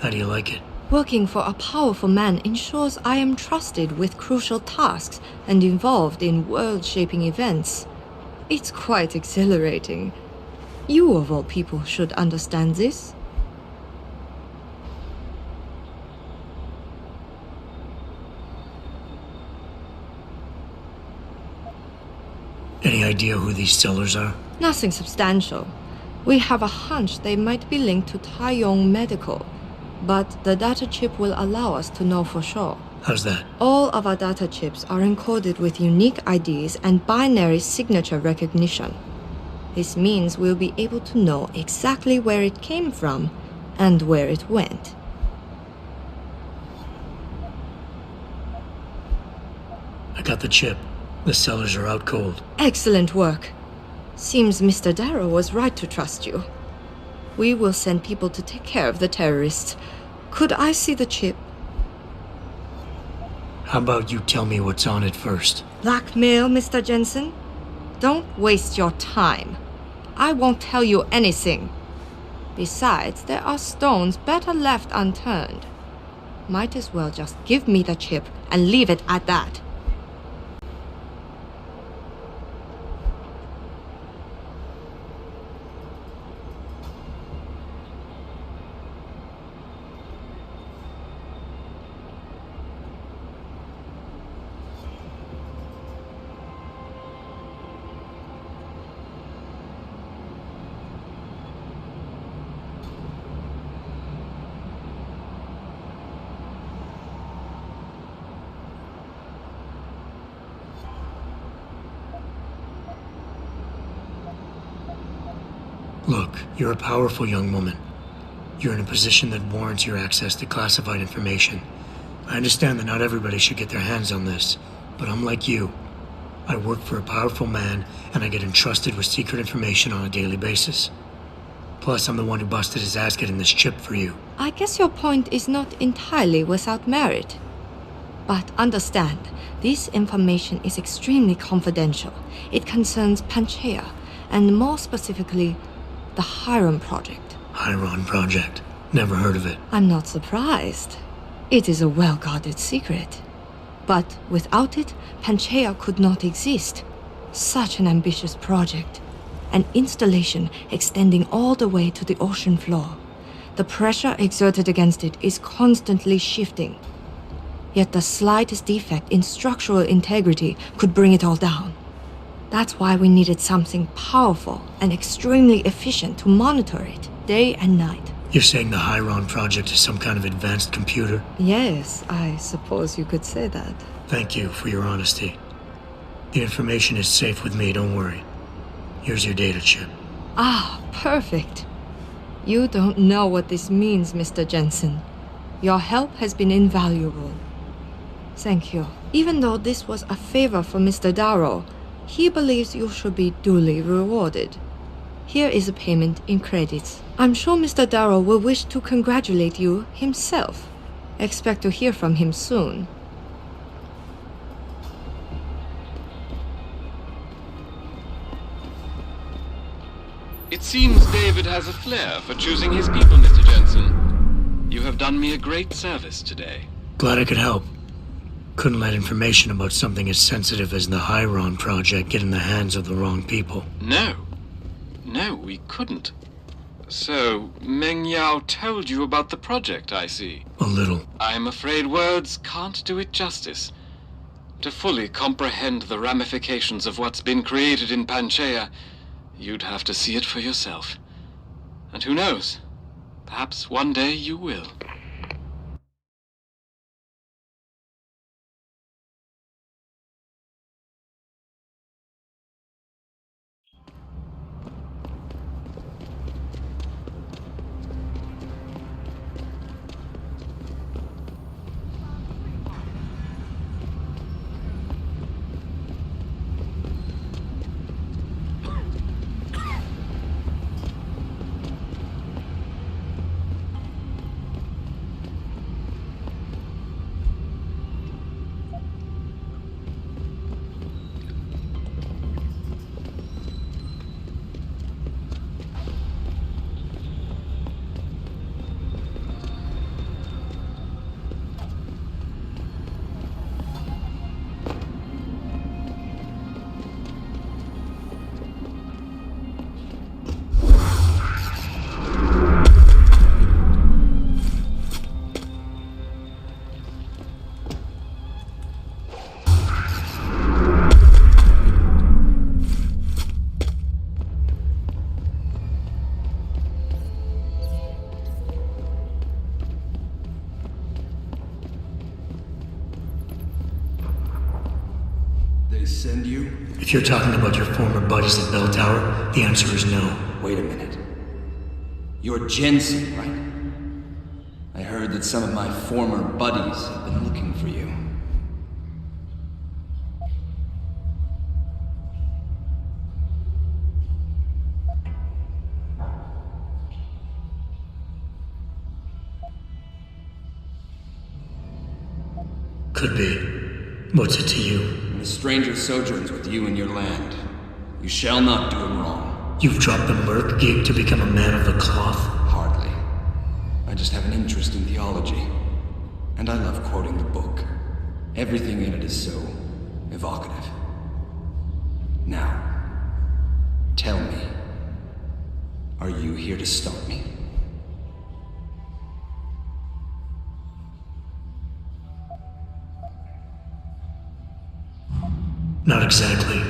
How do you like it? Working for a powerful man ensures I am trusted with crucial tasks and involved in world-shaping events. It's quite exhilarating. You, of all people, should understand this. Any idea who these sellers are? Nothing substantial. We have a hunch they might be linked to Taiyong Medical, but the data chip will allow us to know for sure. How's that? All of our data chips are encoded with unique IDs and binary signature recognition. This means we'll be able to know exactly where it came from and where it went. I got the chip. The sellers are out cold. Excellent work. Seems Mr. Darrow was right to trust you. We will send people to take care of the terrorists. Could I see the chip? How about you tell me what's on it first? Blackmail, Mr. Jensen? Don't waste your time. I won't tell you anything. Besides, there are stones better left unturned. Might as well just give me the chip and leave it at that. Look, you're a powerful young woman. You're in a position that warrants your access to classified information. I understand that not everybody should get their hands on this, but I'm like you. I work for a powerful man, and I get entrusted with secret information on a daily basis. Plus, I'm the one who busted his ass getting this chip for you. I guess your point is not entirely without merit. But understand, this information is extremely confidential. It concerns Panchaea, and more specifically, the Hiron Project. Hiron Project? Never heard of it. I'm not surprised. It is a well-guarded secret. But without it, Panchaea could not exist. Such an ambitious project. An installation extending all the way to the ocean floor. The pressure exerted against it is constantly shifting. Yet the slightest defect in structural integrity could bring it all down. That's why we needed something powerful and extremely efficient to monitor it, day and night. You're saying the Hiron Project is some kind of advanced computer? Yes, I suppose you could say that. Thank you for your honesty. The information is safe with me, don't worry. Here's your data chip. Ah, perfect. You don't know what this means, Mr. Jensen. Your help has been invaluable. Thank you. Even though this was a favor for Mr. Darrow, he believes you should be duly rewarded. Here is a payment in credits. I'm sure Mr. Darrow will wish to congratulate you himself. Expect to hear from him soon. It seems David has a flair for choosing his people, Mr. Jensen. You have done me a great service today. Glad I could help. Couldn't let information about something as sensitive as the Hiron Project get in the hands of the wrong people. No. No, we couldn't. So, Meng Yao told you about the project, I see. A little. I'm afraid words can't do it justice. To fully comprehend the ramifications of what's been created in Panchaea, you'd have to see it for yourself. And who knows? Perhaps one day you will. Send you? If you're talking about your former buddies at Bell Tower, the answer is no. Wait a minute. You're Jensen, right? I heard that some of my former buddies have been looking for you. Could be. What's it to you? When a stranger sojourns with you in your land, you shall not do him wrong. You've dropped the merc gig to become a man of the cloth? Hardly. I just have an interest in theology. And I love quoting the book. Everything in it is so evocative. Now, tell me, are you here to stop me? Not exactly.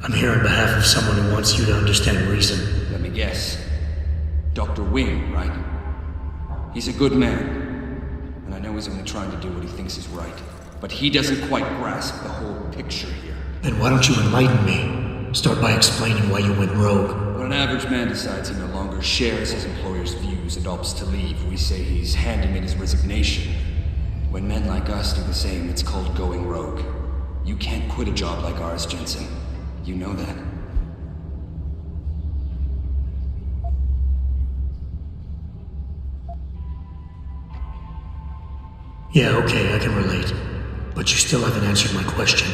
I'm here on behalf of someone who wants you to understand reason. Let me guess. Dr. Wing, right? He's a good man. And I know he's only trying to do what he thinks is right. But he doesn't quite grasp the whole picture here. Then why don't you enlighten me? Start by explaining why you went rogue. When an average man decides he no longer shares his employer's views and opts to leave, we say he's handing in his resignation. When men like us do the same, it's called going rogue. You can't quit a job like ours, Jensen. You know that. Yeah, okay, I can relate. But you still haven't answered my question.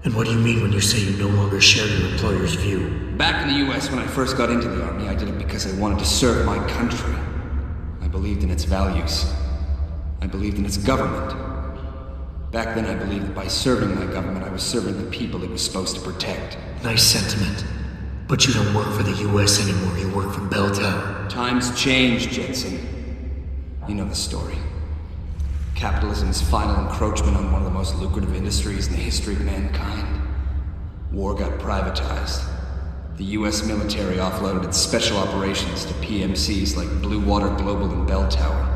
And what do you mean when you say you no longer share your employer's view? Back in the US, when I first got into the Army, I did it because I wanted to serve my country. I believed in its values. I believed in its government. Back then, I believed that by serving my government, I was serving the people it was supposed to protect. Nice sentiment. But you don't work for the US anymore, you work for Bell Tower. Times change, Jensen. You know the story. Capitalism's final encroachment on one of the most lucrative industries in the history of mankind. War got privatized. The US military offloaded its special operations to PMCs like Blue Water Global and Bell Tower.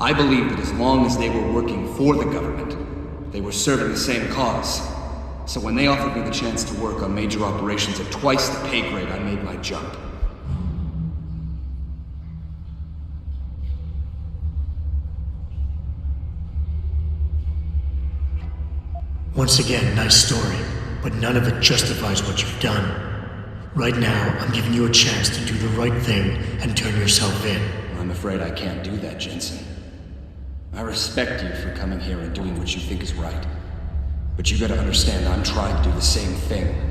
I believed that as long as they were working for the government, they were serving the same cause. So when they offered me the chance to work on major operations at twice the pay grade, I made my jump. Once again, nice story, but none of it justifies what you've done. Right now, I'm giving you a chance to do the right thing and turn yourself in. I'm afraid I can't do that, Jensen. I respect you for coming here and doing what you think is right. But you gotta understand, I'm trying to do the same thing.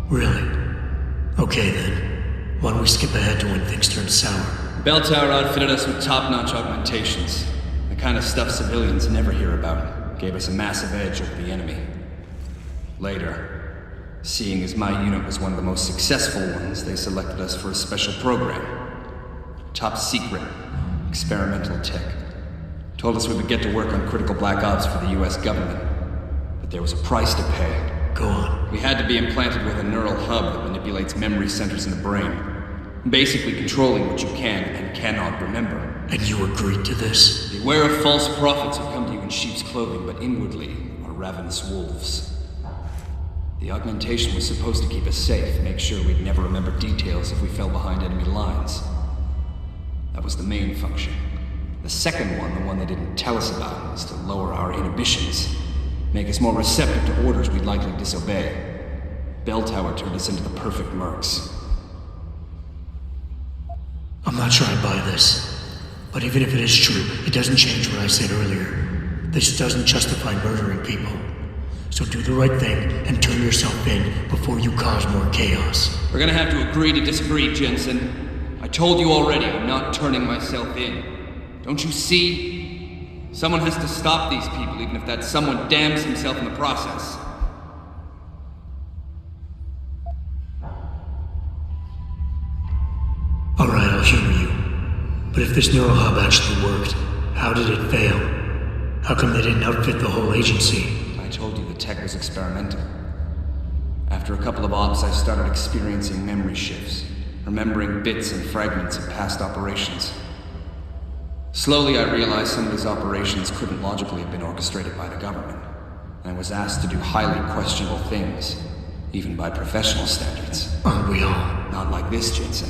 Really? Okay then. Why don't we skip ahead to when things turn sour? Bell Tower outfitted us with top-notch augmentations. The kind of stuff civilians never hear about. Gave us a massive edge over the enemy. Later, seeing as my unit was one of the most successful ones, they selected us for a special program. Top secret. Experimental tech. Told us we would get to work on critical black ops for the US government. But there was a price to pay. Go on. We had to be implanted with a neural hub that manipulates memory centers in the brain. Basically controlling what you can and cannot remember. And you agreed to this? Beware of false prophets who come to you in sheep's clothing, but inwardly are ravenous wolves. The augmentation was supposed to keep us safe, make sure we'd never remember details if we fell behind enemy lines. That was the main function. The second one, the one they didn't tell us about, was to lower our inhibitions. Make us more receptive to orders we'd likely disobey. Bell Tower turned us into the perfect mercs. I'm not sure I buy this. But even if it is true, it doesn't change what I said earlier. This doesn't justify murdering people. So do the right thing and turn yourself in before you cause more chaos. We're gonna have to agree to disagree, Jensen. I told you already, I'm not turning myself in. Don't you see? Someone has to stop these people, even if that someone damns himself in the process. Alright, I'll humor you. But if this neural hub actually worked, how did it fail? How come they didn't outfit the whole agency? I told you the tech was experimental. After a couple of ops, I started experiencing memory shifts, remembering bits and fragments of past operations. Slowly, I realized some of these operations couldn't logically have been orchestrated by the government, and I was asked to do highly questionable things, even by professional standards. Aren't we all? Not like this, Jensen.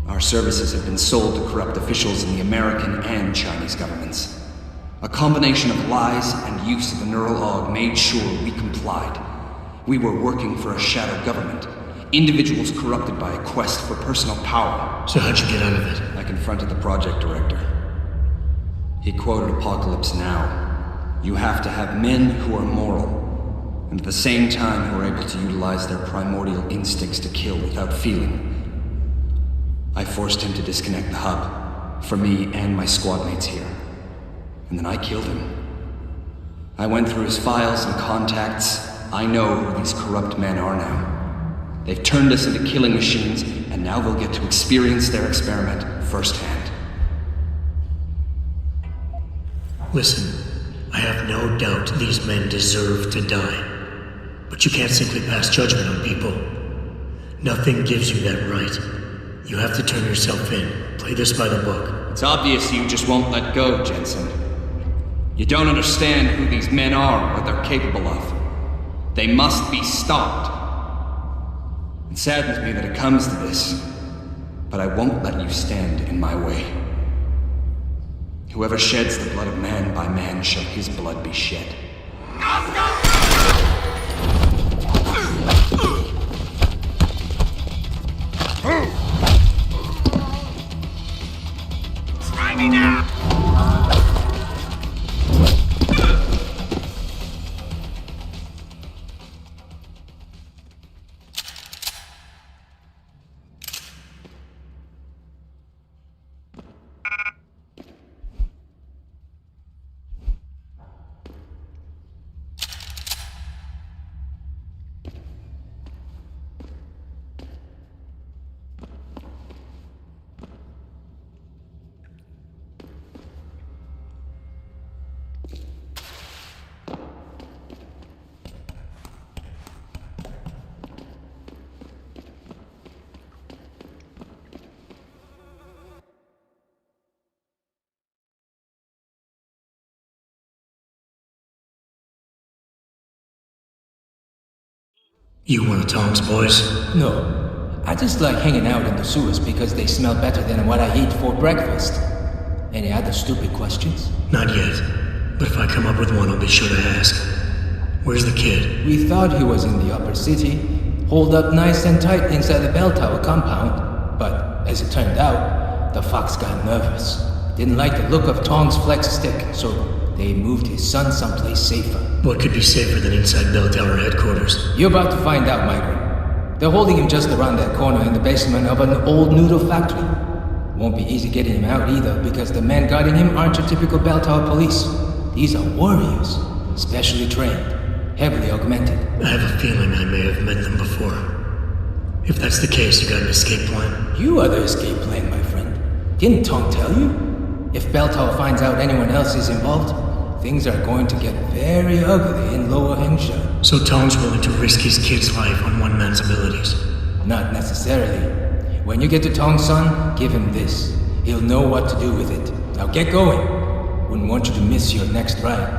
Our services have been sold to corrupt officials in the American and Chinese governments. A combination of lies and use of the neural aug made sure we complied. We were working for a shadow government. Individuals corrupted by a quest for personal power. So how'd you get out of it? I confronted the project director. He quoted Apocalypse Now. You have to have men who are moral, and at the same time who are able to utilize their primordial instincts to kill without feeling. I forced him to disconnect the hub, for me and my squad mates here. And then I killed him. I went through his files and contacts. I know who these corrupt men are now. They've turned us into killing machines, and now they'll get to experience their experiment firsthand. Listen, I have no doubt these men deserve to die. But you can't simply pass judgment on people. Nothing gives you that right. You have to turn yourself in. Play this by the book. It's obvious you just won't let go, Jensen. You don't understand who these men are or what they're capable of. They must be stopped. It saddens me that it comes to this, but I won't let you stand in my way. Whoever sheds the blood of man by man shall his blood be shed. Try me now! You one of Tom's boys? No. I just like hanging out in the sewers because they smell better than what I eat for breakfast. Any other stupid questions? Not yet. But if I come up with one, I'll be sure to ask. Where's the kid? We thought he was in the upper city, holed up nice and tight inside the bell tower compound. But as it turned out, the fox got nervous. Didn't like the look of Tong's flex stick, so they moved his son someplace safer. What could be safer than inside bell tower headquarters? You're about to find out, Migrant. They're holding him just around that corner in the basement of an old noodle factory. Won't be easy getting him out either, because the men guarding him aren't your typical bell tower police. These are warriors, specially trained, heavily augmented. I have a feeling I may have met them before. If that's the case, you got an escape plan? You are the escape plan, my friend. Didn't Tong tell you? If Bell Tower finds out anyone else is involved, things are going to get very ugly in Lower Hengsha. So Tong's willing to risk his kid's life on one man's abilities? Not necessarily. When you get to Tong's son, give him this. He'll know what to do with it. Now get going. Wouldn't want you to miss your next ride.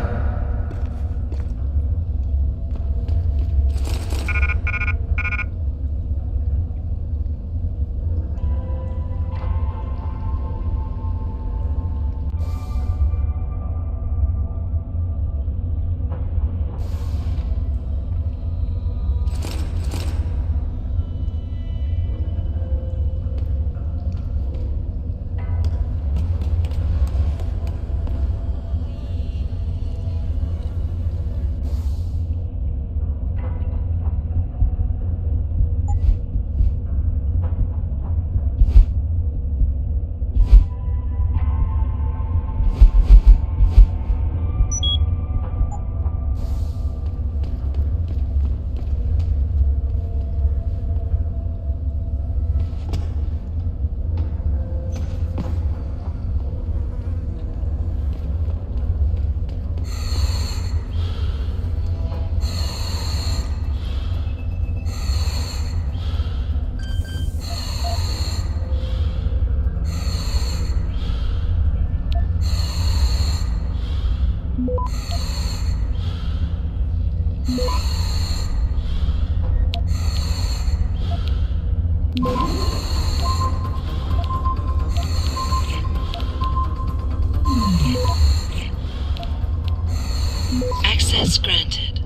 Access granted.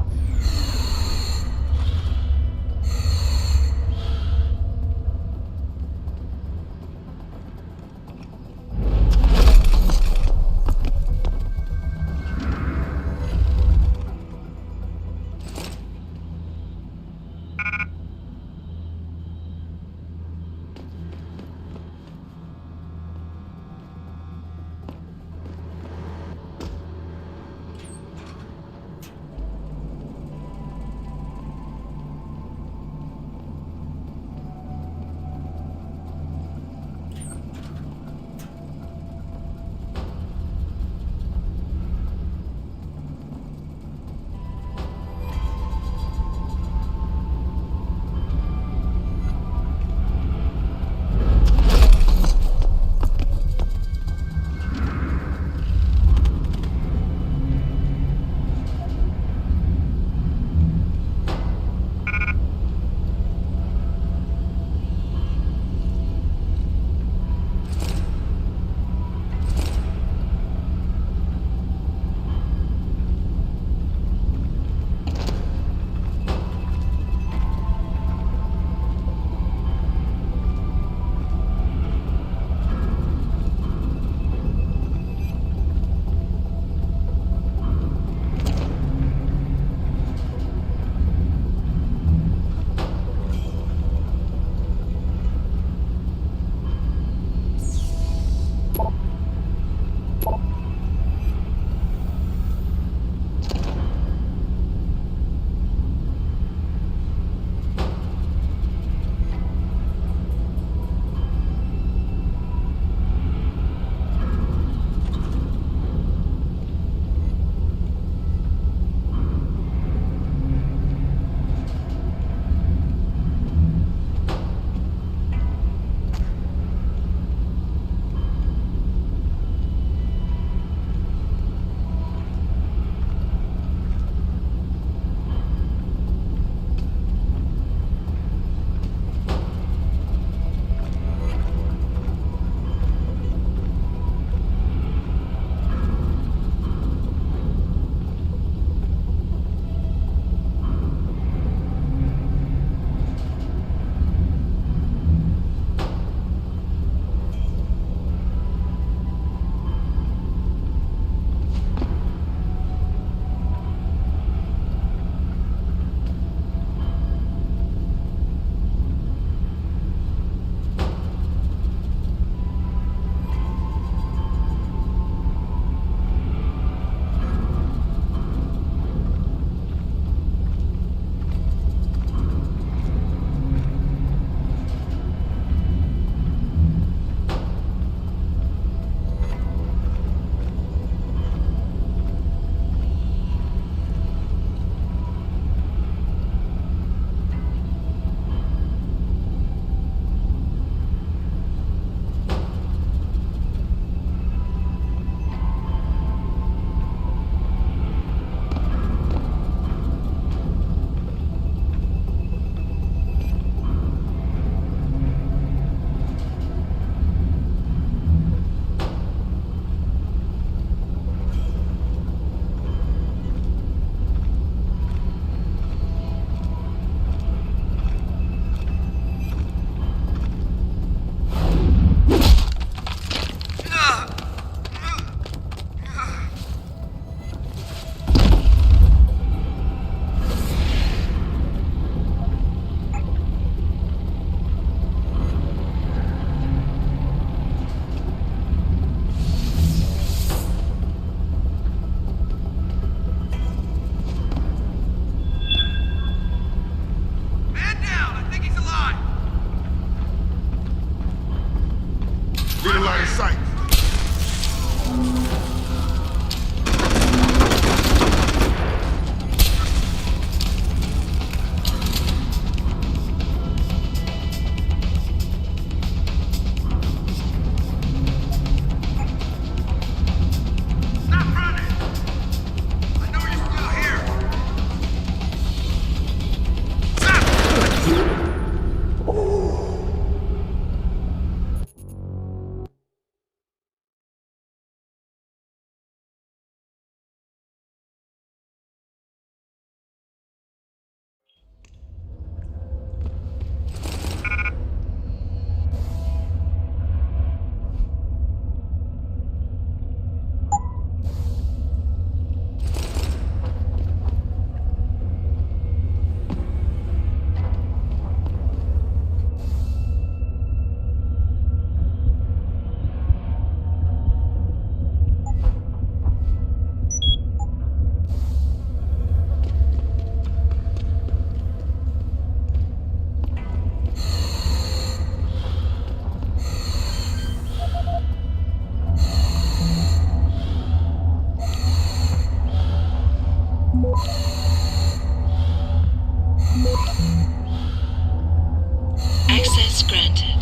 granted.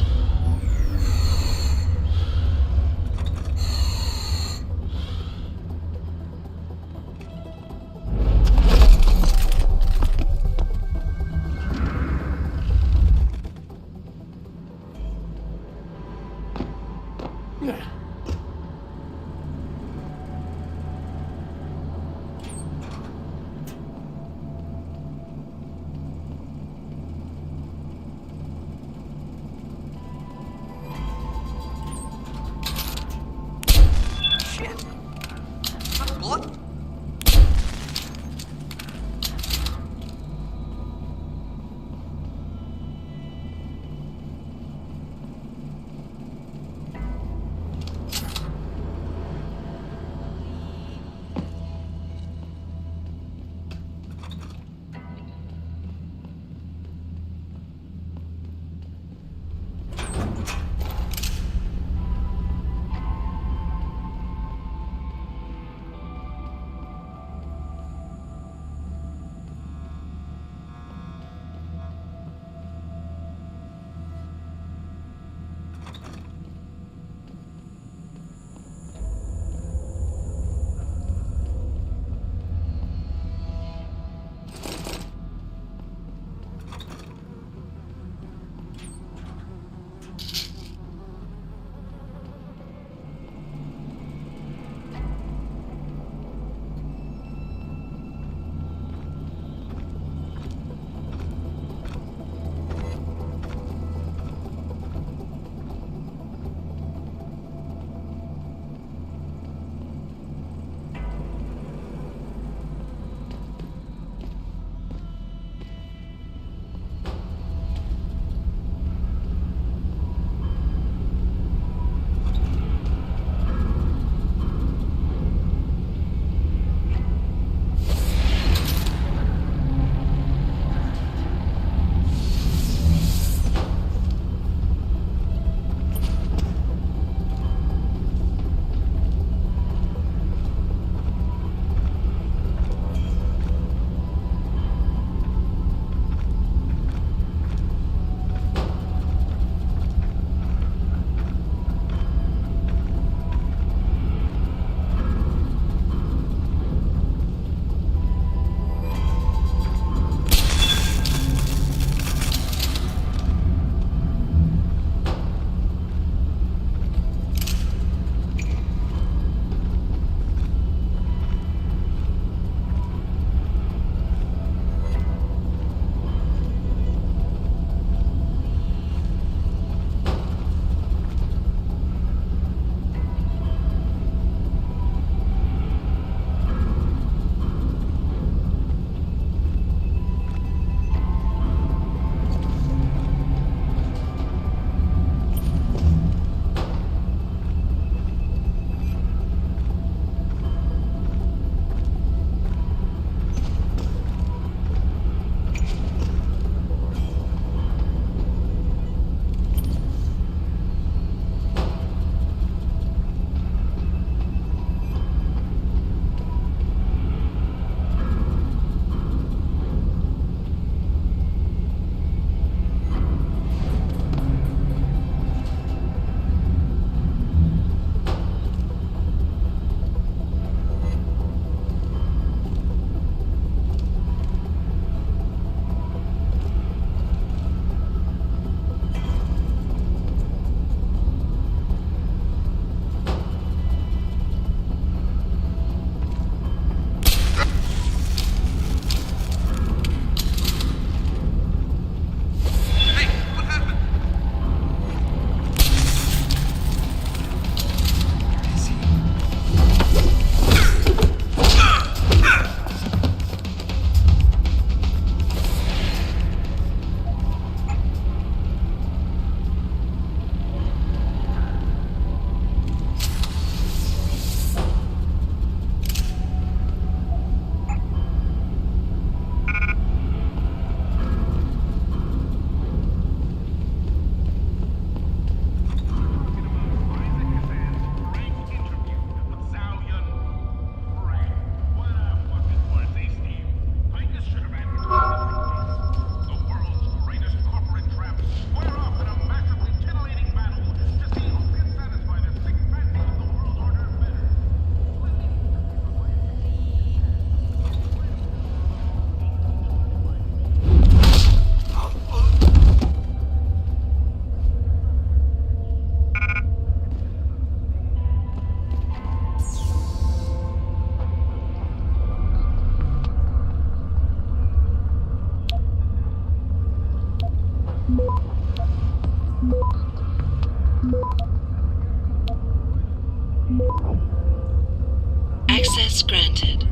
Access granted.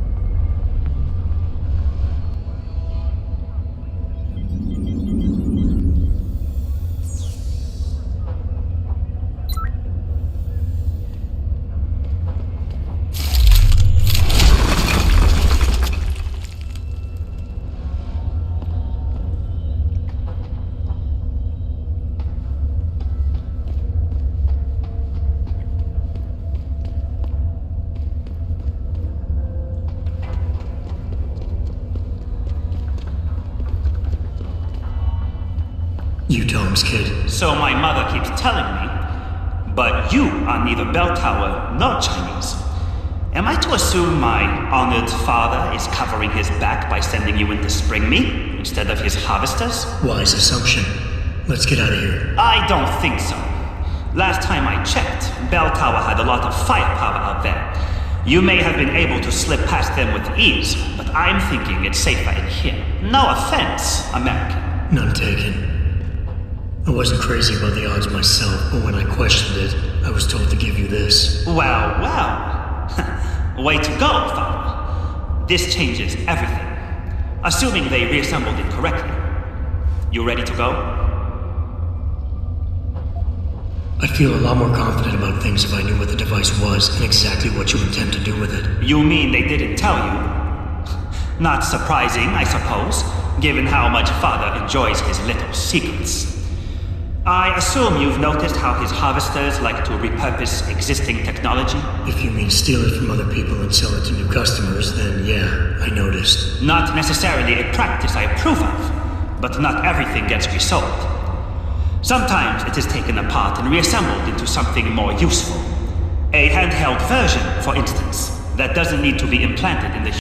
You Tom's kid. So my mother keeps telling me. But you are neither bell tower nor Chinese. Am I to assume my honored father is covering his back by sending you in to spring me instead of his harvesters? Wise assumption. Let's get out of here. I don't think so. Last time I checked, bell tower had a lot of firepower out there. You may have been able to slip past them with ease, but I'm thinking it's safer in here. No offense, American. None taken. I wasn't crazy about the odds myself, but when I questioned it, I was told to give you this. Well, well. Way to go, father. This changes everything. Assuming they reassembled it correctly. You ready to go? I'd feel a lot more confident about things if I knew what the device was and exactly what you intend to do with it. You mean they didn't tell you? Not surprising, I suppose, given how much father enjoys his little secrets. I assume you've noticed how his harvesters like to repurpose existing technology? If you mean steal it from other people and sell it to new customers, then yeah, I noticed. Not necessarily a practice I approve of, but not everything gets resold. Sometimes it is taken apart and reassembled into something more useful. A handheld version, for instance, that doesn't need to be implanted in the